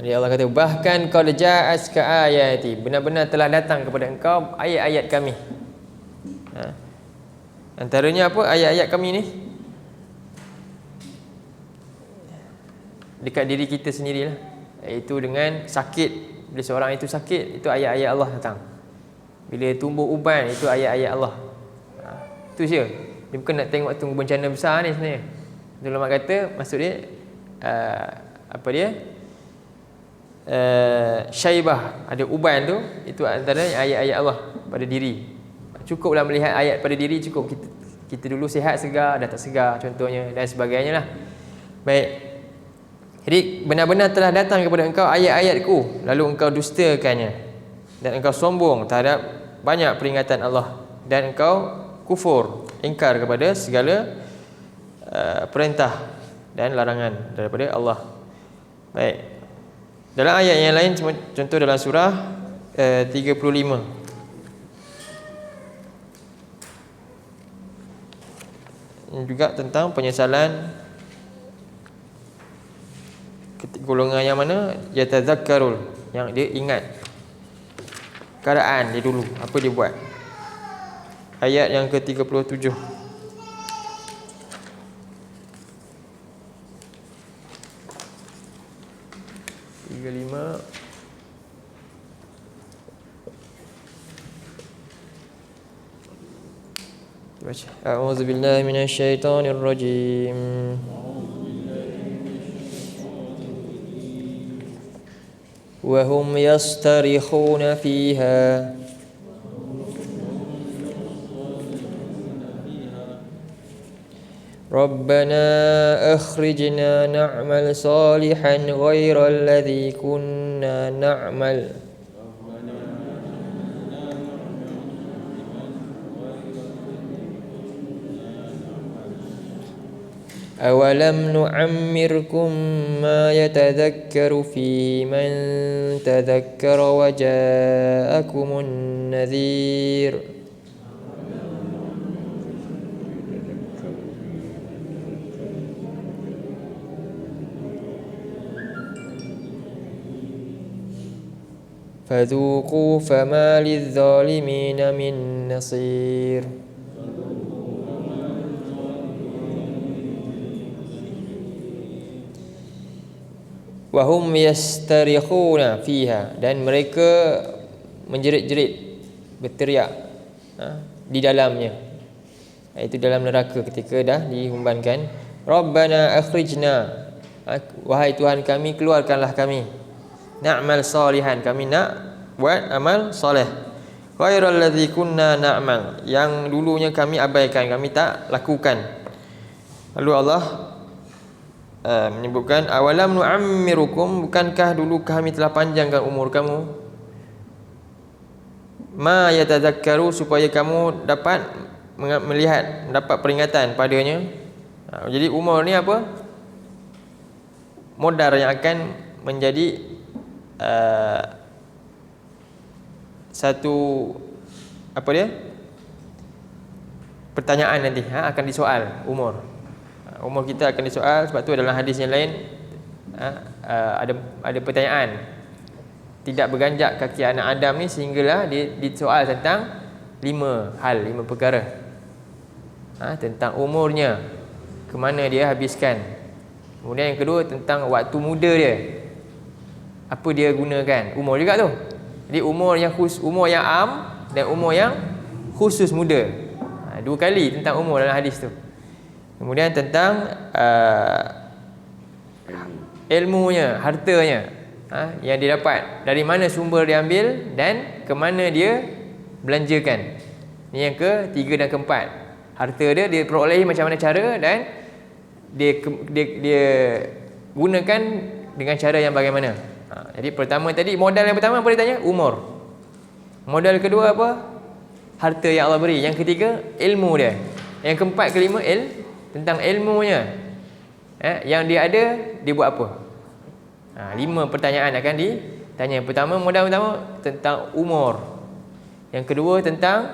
Jadi Allah kata, bahkan qad ja'atka ayati, benar-benar telah datang kepada engkau ayat-ayat kami. Antaranya apa ayat-ayat kami ni? Dekat diri kita sendirilah, iaitu dengan sakit. Bila seorang itu sakit, itu ayat-ayat Allah datang. Bila tumbuh uban, itu ayat-ayat Allah. Itu je. Dia bukan nak tengok tunggu bencana besar ni sebenarnya. Ulama kata maksud dia apa dia? Syaibah, ada uban tu, itu antara ayat-ayat Allah pada diri. Cukuplah melihat ayat pada diri, cukup kita dulu sihat segar, dah tak segar contohnya, dan sebagainya lah. Baik. Jadi benar-benar telah datang kepada engkau ayat-ayatku, lalu engkau dustakannya dan engkau sombong terhadap banyak peringatan Allah, dan engkau kufur, ingkar kepada segala perintah dan larangan daripada Allah. Baik. Dalam ayat yang lain, contoh dalam surah 35, juga tentang penyesalan golongan yang mana yatazakkarul, yang dia ingat keadaan dia dulu, apa dia buat. Ayat yang ke-37, 35. Baca. A'udzubillahi minasyaitonir rajim. Wa hum yastarikhuna fiha Rabbana akhrijna na'mal salihan ghairal ladzi kunna na'mal awalam nu'ammirkum ma yatadhakkaru fihi man tadhakkara wa ja'akumun nadhir. Fadhuqu fama lidh-dhalimina min nasir. Wahum yastarikhuna fiha, dan mereka menjerit-jerit, berteriak di dalamnya, iaitu dalam neraka ketika dah dihumbankan. Rabbana akhrijna, wahai Tuhan kami, keluarkanlah kami, na'mal salihan, kami nak buat amal soleh, ghairal ladzi kunna na'mal, yang dulunya kami abaikan, kami tak lakukan. Lalu Allah menyebutkan awalam nu'ammirukum, bukankah dulu kami telah panjangkan umur kamu, ma yatadzakkaru, supaya kamu dapat melihat, mendapat peringatan padanya. Jadi umur ni apa? Modal yang akan menjadi satu apa dia? Pertanyaan nanti akan disoal umur. Umur kita akan disoal. Sebab tu dalam hadis yang lain ada pertanyaan, tidak berganjak kaki anak Adam ni sehinggalah dia disoal tentang 5 hal, 5 perkara. Tentang umurnya, ke mana dia habiskan. Kemudian yang kedua tentang waktu muda dia, apa dia gunakan, umur juga tu. Jadi umur yang am dan umur yang khusus muda. 2 kali tentang umur dalam hadis tu. Kemudian tentang ilmunya, hartanya, yang dia dapat, dari mana sumber dia ambil dan ke mana dia belanjakan. Ini yang ketiga dan keempat. Harta dia perolehi macam mana cara, dan dia gunakan dengan cara yang bagaimana. Jadi pertama tadi, modal yang pertama apa dia tanya? Umur. Modal kedua apa? Harta yang Allah beri. Yang ketiga, ilmu dia. Yang keempat, kelima, tentang ilmunya. Yang dia ada, dia buat apa? 5 pertanyaan akan ditanya. Yang pertama, modal pertama tentang umur. Yang kedua tentang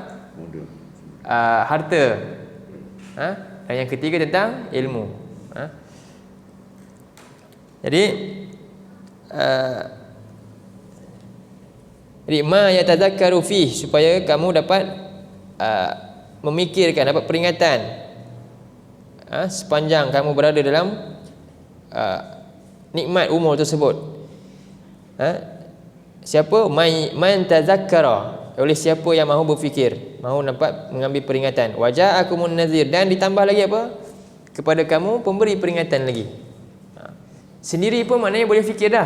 harta. Dan yang ketiga tentang ilmu. Jadi ma yatadzakkaru fi, supaya kamu dapat memikirkan, dapat peringatan sepanjang kamu berada dalam nikmat umur tersebut. Siapa? Man tazakkara, oleh siapa yang mahu berfikir, mahu dapat mengambil peringatan. Waja'akumun nazir, dan ditambah lagi apa? Kepada kamu pemberi peringatan lagi. Sendiri pun maknanya boleh fikir dah.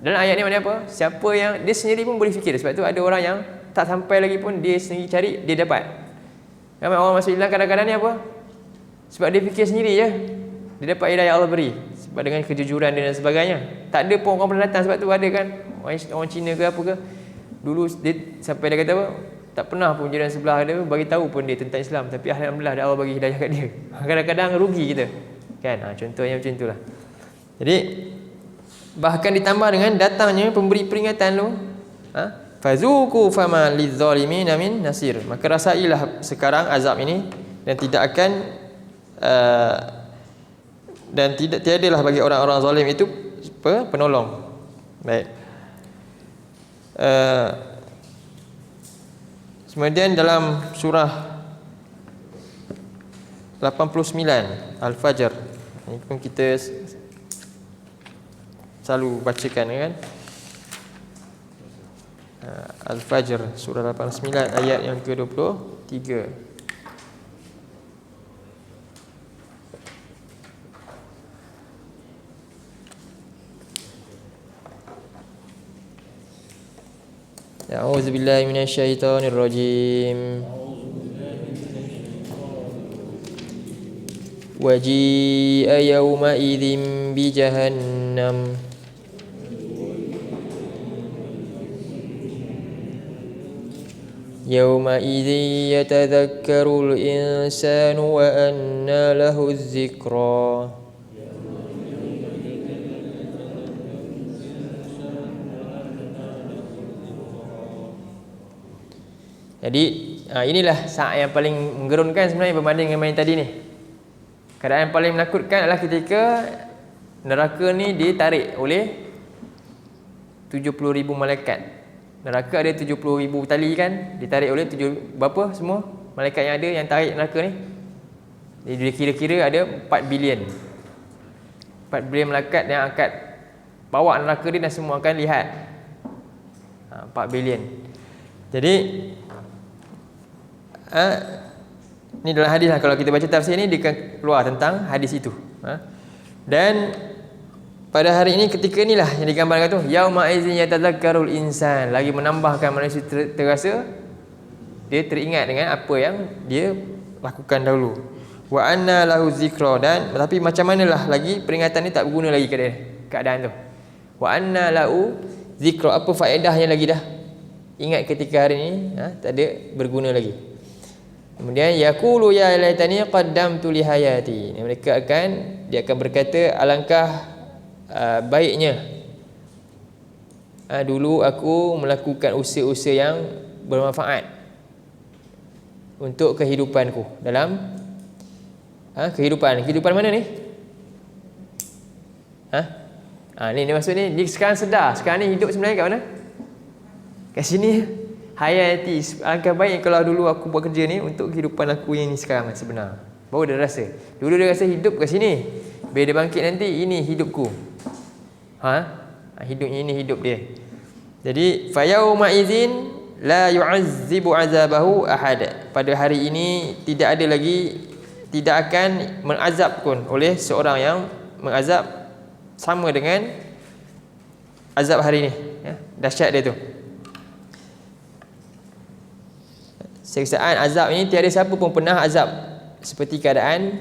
Dalam ayat ni maknanya apa? Siapa yang dia sendiri pun boleh fikir. Sebab tu ada orang yang tak sampai lagi pun dia sendiri cari, dia dapat. Ramai orang masuk Islam kadang-kadang ni apa? Sebab dia fikir sendiri je, dia dapat hidayah Allah beri. Sebab dengan kejujuran dia dan sebagainya. Tak ada pun orang pernah datang. Sebab tu ada kan orang Cina ke apa ke, dulu dia sampai dia kata apa, tak pernah pun jiran sebelah dia bagi tahu pun dia tentang Islam, tapi alhamdulillah Allah bagi hidayah kat dia. Kadang-kadang rugi kita kan. Contohnya macam itulah. Jadi bahkan ditambah dengan datangnya pemberi peringatan tu, fazuku fama lizzalimin min nasir, maka rasailah sekarang azab ini, dan tidak akan dan tiadalah bagi orang-orang zalim itu penolong. Baik. Kemudian dalam surah 89 Al-Fajr, ini pun kita selalu bacakan kan, Al-Fajr surah 89 ayat yang ke-23. A'udzu billahi minasyaitonir rajim. Waji'a yawma idzin bi jahannam yawma idzin yatadhakkarul insanu wa anna lahu dzikra. Jadi inilah saat yang paling menggerunkan sebenarnya berbanding dengan yang tadi ni. Keadaan yang paling menakutkan adalah ketika neraka ni ditarik oleh 70,000 malaikat. Neraka ada 70,000 tali kan, ditarik oleh berapa semua malaikat yang ada yang tarik neraka ni. Jadi dia kira-kira ada 4 bilion. 4 bilion malaikat yang akan bawa neraka dia dan semua akan lihat. 4 bilion. Jadi ni dalam hadis lah, kalau kita baca tafsir ni dia keluar tentang hadis itu. Dan pada hari ini ketika inilah yang digambarkan tu, yauma idzin yatadzakkarul insan, lagi menambahkan manusia terasa dia teringat dengan apa yang dia lakukan dahulu. Wa anna lahu dzikra, dan tapi macam manalah lagi peringatan ni tak berguna lagi keadaan tu. Wa anna lahu dzikra, apa faedahnya lagi dah ingat ketika hari ni tak ada berguna lagi. Kemudian yaqulu ya laitani qaddamtu li hayati, dia akan berkata alangkah baiknya dulu aku melakukan usaha-usaha yang bermanfaat untuk kehidupanku. Dalam kehidupan mana ni? Ni maksud ni, dia sekarang sedar sekarang ni hidup sebenarnya kat mana? Kat sini. hayati, alangkah baik kalau dulu aku buat kerja ni untuk kehidupan aku yang ni sekarang sebenar. Baru dia rasa. Dulu dia rasa hidup kat sini. Bila dia bangkit nanti, ini hidupku. Hidup ini hidup dia. Jadi fayauma idzin la yu'azzibu azabahu ahad. Pada hari ini tidak akan mengazab pun oleh seorang yang mengazab sama dengan azab hari ini, ya. Dahsyat dia tu. Siksaan azab ini tiada siapa pun pernah azab seperti keadaan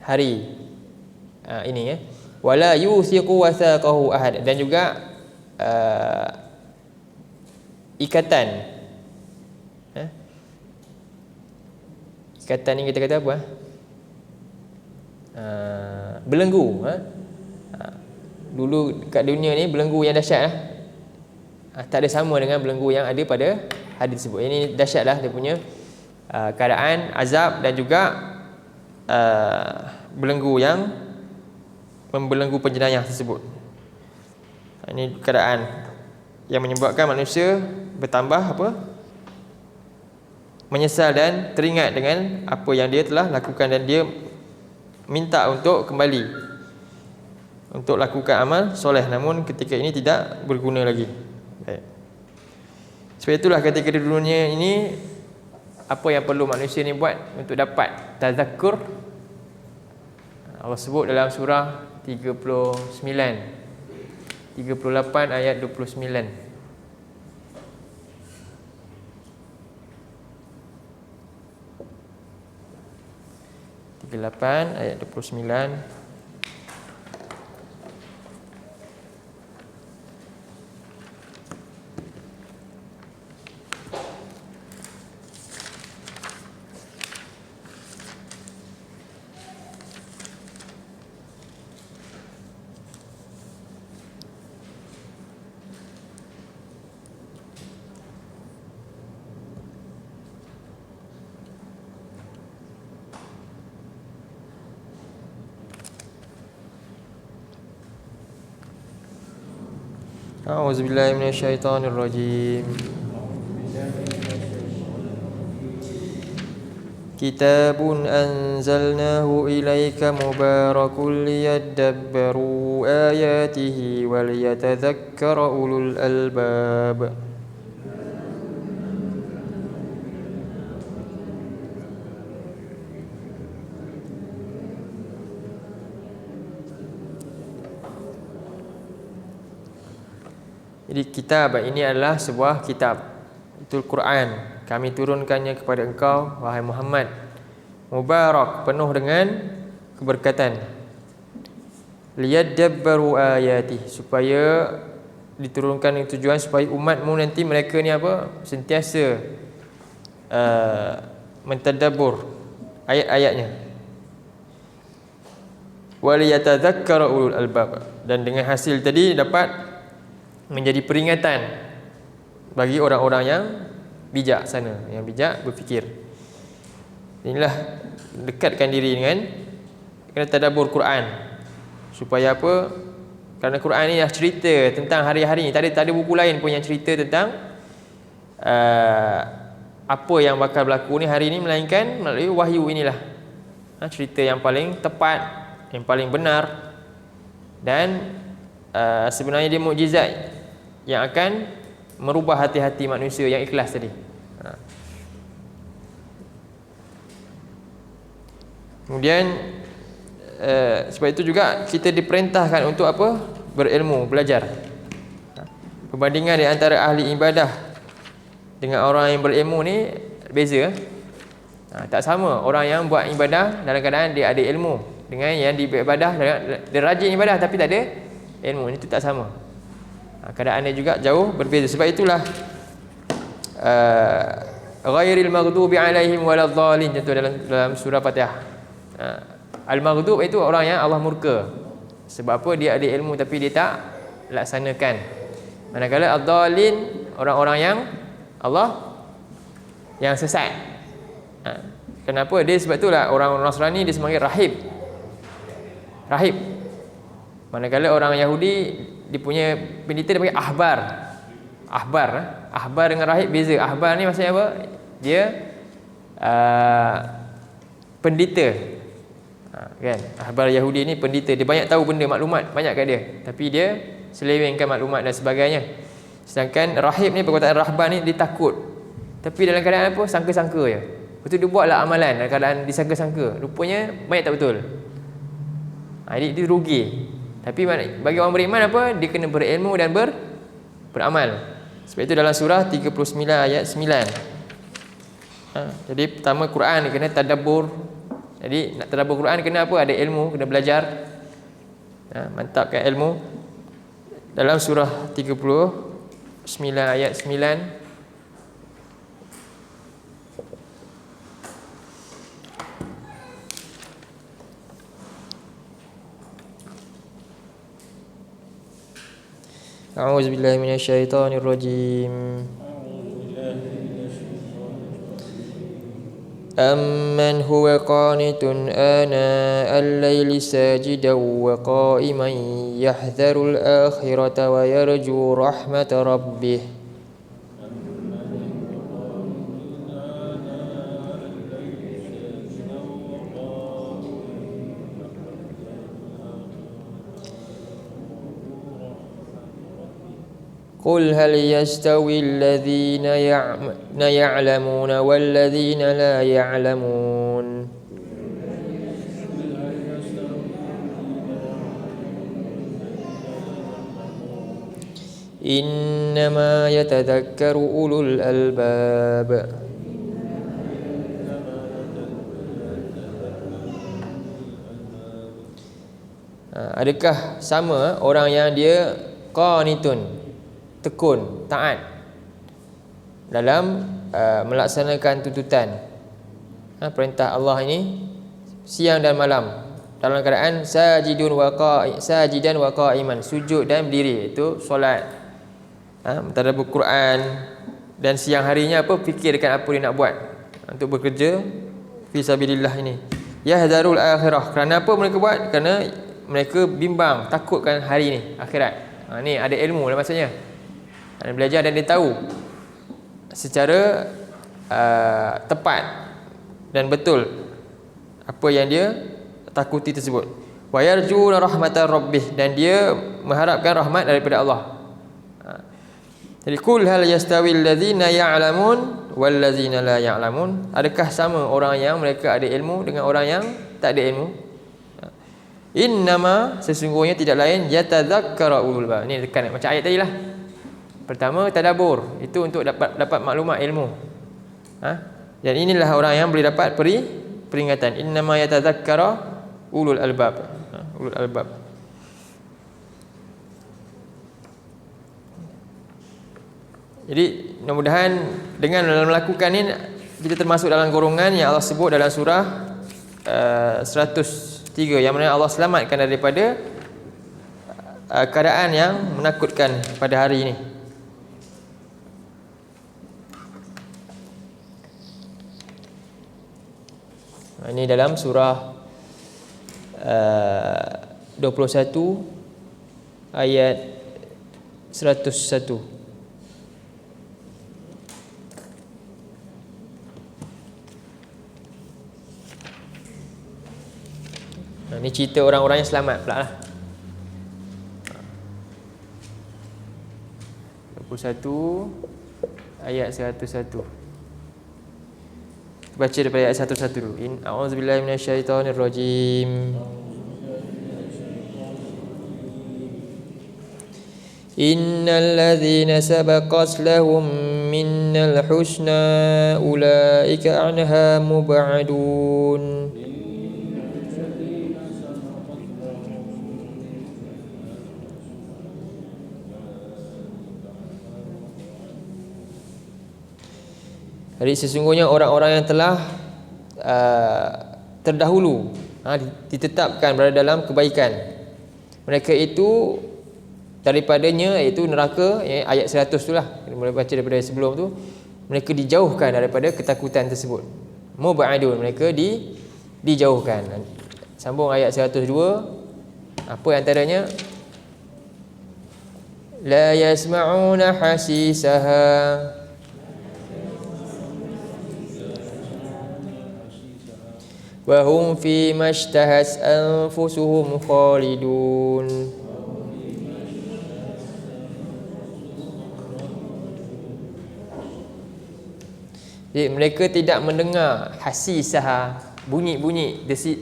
hari ini, ya. Wala yuthiqu wathaqahu ahad. Dan juga ikatan, ikatan ni kita kata apa? Belenggu. Dulu kat dunia ni belenggu yang dahsyat tak ada sama dengan belenggu yang ada pada hadis tersebut. Ini dahsyatlah dia punya keadaan azab dan juga belenggu yang membelenggu penjenayah tersebut. Ini keadaan yang menyebabkan manusia bertambah menyesal dan teringat dengan apa yang dia telah lakukan, dan dia minta untuk kembali untuk lakukan amal soleh, namun ketika ini tidak berguna lagi. Baik. Sebab itulah ketika di dunia ini, apa yang perlu manusia ni buat untuk dapat tazakkur? Allah sebut dalam surah 38 ayat 29. 38 ayat 29. A'udzubillahi minasyaitonirrajim. Kitabun anzalnahu ilaika mubarakun liyadabbaru ayatihi waliyatadhakkara ulul albab. Jadi kitab ini adalah sebuah kitab, itu Quran. Kami turunkannya kepada engkau, wahai Muhammad, mubarak, penuh dengan keberkatan. Liyadabbaru ayati, supaya diturunkan dengan tujuan supaya umatmu nanti mereka ni sentiasa mentadabbur ayat-ayatnya. Waliyatadhakkara ulul albab, dan dengan hasil tadi dapat menjadi peringatan bagi orang-orang yang bijak sana, yang bijak berfikir. Inilah dekatkan diri dengan kena tadabbur Quran. Supaya apa? Kerana Quran ni dah cerita tentang hari-hari ni. Tak ada buku lain pun yang cerita tentang apa yang bakal berlaku ni hari ni, melainkan melalui wahyu inilah. Cerita yang paling tepat, yang paling benar, dan sebenarnya dia mukjizat yang akan merubah hati-hati manusia yang ikhlas tadi. Kemudian sebab itu juga kita diperintahkan untuk berilmu, belajar. Perbandingan di antara ahli ibadah dengan orang yang berilmu ni beza. Tak sama orang yang buat ibadah dalam keadaan dia ada ilmu dengan yang beribadah, dia rajin ibadah tapi tak ada ilmu. Itu tak sama. Keadaannya juga jauh berbeza. Sebab itulah ghairil maghdubi alaihim waladhdallin, contoh dalam surah Fatihah. Al-maghdub itu orang yang Allah murka. Sebab apa? Dia ada ilmu tapi dia tak laksanakan. Manakala ad-dallin, orang-orang yang Allah yang sesat. Kenapa? Dia sebab itulah orang Nasrani dia semanggil rahib. Manakala orang Yahudi dia punya pendeta dia panggil ahbar. Ahbar. Ahbar dengan rahib beza. Ahbar ni maksudnya apa? Dia pendeta. Kan? Ahbar Yahudi ni pendeta. Dia banyak tahu benda, maklumat banyak kat dia. Tapi dia selewengkan maklumat dan sebagainya. Sedangkan rahib ni, perkataan rahban ni, dia takut. Tapi dalam keadaan apa? Sangka-sangka je. Lepas tu dia buatlah amalan dalam keadaan disangka-sangka. Rupanya banyak tak betul. Dia rugi. Tapi bagi orang beriman apa? Dia kena berilmu dan beramal. Sebab itu dalam surah 39 ayat 9. Jadi pertama Quran ni kena tadabbur. Jadi nak tadabbur Quran kena apa? Ada ilmu, kena belajar. Mantapkan ilmu. Dalam surah 39 ayat 9. A'udzu billahi minasyaitonir rajim. Amman huwa qanitun ana al-laili sajidan wa qa'iman yahdharul akhirata wa yarju rahmata rabbih. قل هل يستوي الذين يعلمون والذين لا يعلمون إنما يتذكر أولو الألباب. Adakah sama orang yang dia qanitun, tekun, taat dalam melaksanakan tuntutan perintah Allah ini siang dan malam dalam keadaan sajidan wa qa'iman, sujud dan berdiri, itu solat, mentadabbur Quran, dan siang harinya apa? Fikirkan apa dia nak buat untuk bekerja fi sabilillah ini. Yahdharul akhirah, kerana apa mereka buat? Kerana mereka bimbang, takutkan hari ini, akhirat. Ni ada ilmu lah maksudnya. Dia belajar dan dia tahu secara tepat dan betul apa yang dia takuti tersebut. Wa yarju rahmatar rabbih, dan dia mengharapkan rahmat daripada Allah. Jadi kul hal yastawi allazina ya'lamun wal ladzina la ya'lamun, adakah sama orang yang mereka ada ilmu dengan orang yang tak ada ilmu? Innama, sesungguhnya tidak lain, yatadzakkara ulul albab. Ni tekan macam ayat tadi lah. Pertama tadabbur, itu untuk dapat maklumat ilmu. Dan inilah orang yang boleh dapat peringatan. Innama yatadzakkara ulul albab. Ulul albab. Jadi mudah-mudahan dengan melakukan ini kita termasuk dalam golongan yang Allah sebut dalam surah 103, yang mana Allah selamatkan daripada keadaan yang menakutkan pada hari ini. Ini dalam surah 21 ayat 101. Ini cerita orang-orang yang selamat pula lah. 21 ayat 101. Baca daripada ayat 101 dulu. A'udzubillahi minasyaitonirrajim. Innal ladzina sabaqat lahum minnal husna ulaika anha mub'adun. Jadi sesungguhnya orang-orang yang telah terdahulu ditetapkan berada dalam kebaikan, mereka itu daripadanya, iaitu neraka, ayat 100 tu lah, kita boleh baca daripada sebelum tu. Mereka dijauhkan daripada ketakutan tersebut. Mub'adun, mereka dijauhkan. Sambung ayat 102. Apa antaranya? لا يسمعون حسيسها وهم فيما اشتهت أنفسهم خالدون. Jadi mereka tidak mendengar hasisah, bunyi-bunyi desi,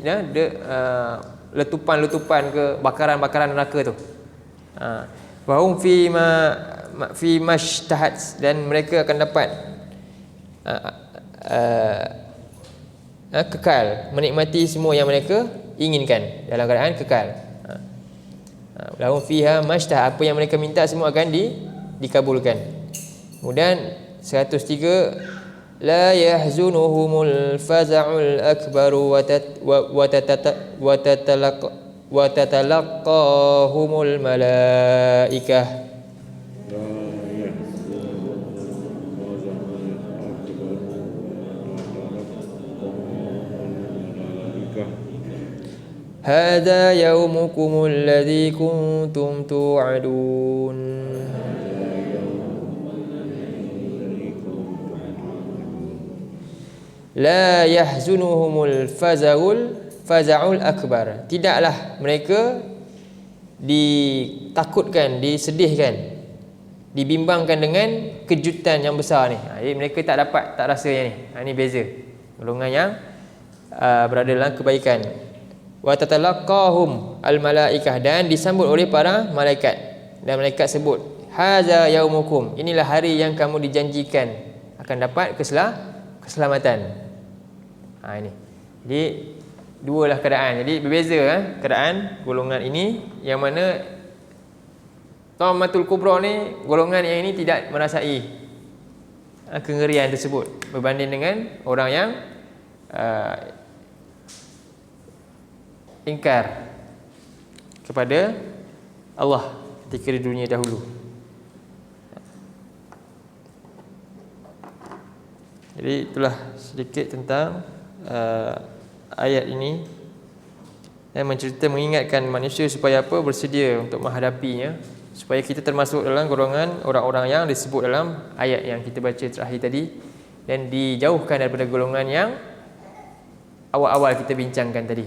letupan-letupan ke bakaran-bakaran neraka tu. Wahum fi mashtahat, dan mereka akan dapat kekal, menikmati semua yang mereka inginkan dalam keadaan kekal. Lahum fiha mashtah, apa yang mereka minta semua akan dikabulkan. Kemudian 103, la yahzunuhumul faza'ul akbaru wa tatalaqahumul malaikah. Hadza yaumukumul ladzi kuntum tu'adun. La yahzunuhumul faza'ul akbar. Tidaklah mereka ditakutkan, disedihkan, dibimbangkan dengan kejutan yang besar ni. Jadi mereka tak rasa yang ni. Ini beza. Golongan yang berada dalam kebaikan. Wa tatalaqahum al malaikah, dan disambut oleh para malaikat. Dan malaikat sebut, haza yaumukum, inilah hari yang kamu dijanjikan akan dapat keselamatan. Ini. Jadi dualah keadaan. Jadi berbeza keadaan golongan ini, yang mana Thammatul Kubra ni, golongan yang ini tidak merasai kengerian tersebut berbanding dengan orang yang ingkar kepada Allah ketika di dunia dahulu. Jadi itulah sedikit tentang ayat ini, yang mengingatkan manusia supaya apa, bersedia untuk menghadapinya, supaya kita termasuk dalam golongan orang-orang yang disebut dalam ayat yang kita baca terakhir tadi, dan dijauhkan daripada golongan yang awal-awal kita bincangkan tadi.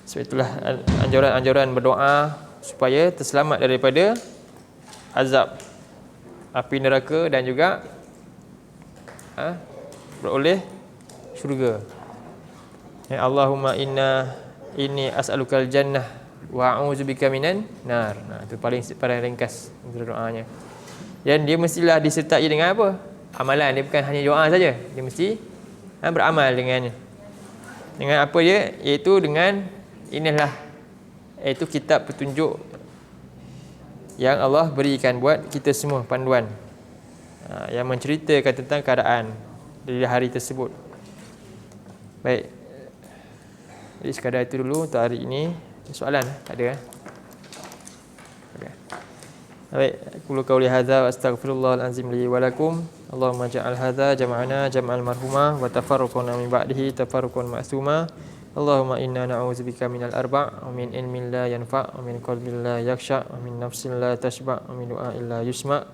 Sebab itulah anjuran berdoa supaya terselamat daripada azab api neraka, dan juga beroleh syurga. Ya Allahumma inni as'alukal jannah wa a'udzubika minan nar. Itu paling ringkas doanya. Dan dia mestilah disertai dengan apa? Amalan. Dia bukan hanya doa saja. Dia mesti beramal dengannya. Dengan apa dia? Iaitu dengan iaitu kitab petunjuk yang Allah berikan buat kita semua, panduan yang menceritakan tentang keadaan di hari tersebut. Baik. Jadi sekadar itu dulu untuk hari ini. Soalan tak ada? Okay. Baik, qul qouli hadza wa astaghfirullahal azim li wa lakum. Allahumma ja'al hadza jam'ana jam'al marhuma wa tafarraqna min ba'dihi tafarruqan ma'suma. Allahumma inna na'udzubika minal arba' wa min ilmin la yanfa' wa min qalbin la yakhsha' wa min nafsin la tashba' wa min du'a'in la yusma'.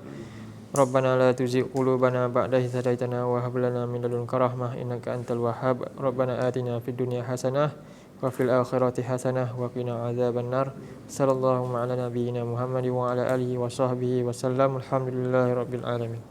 Rabbana la tuzigh qulubana ba'da idh hadaitana wa hab lana min ladunka rahmah innaka antal wahhab. Rabbana atina fid dunya hasanah wa fil akhirati hasanah wa qina adzabannar. Sallallahu ala nabiyyina Muhammad wa ala alihi wa sahbihi wa sallam. Alhamdulillahirabbil alamin.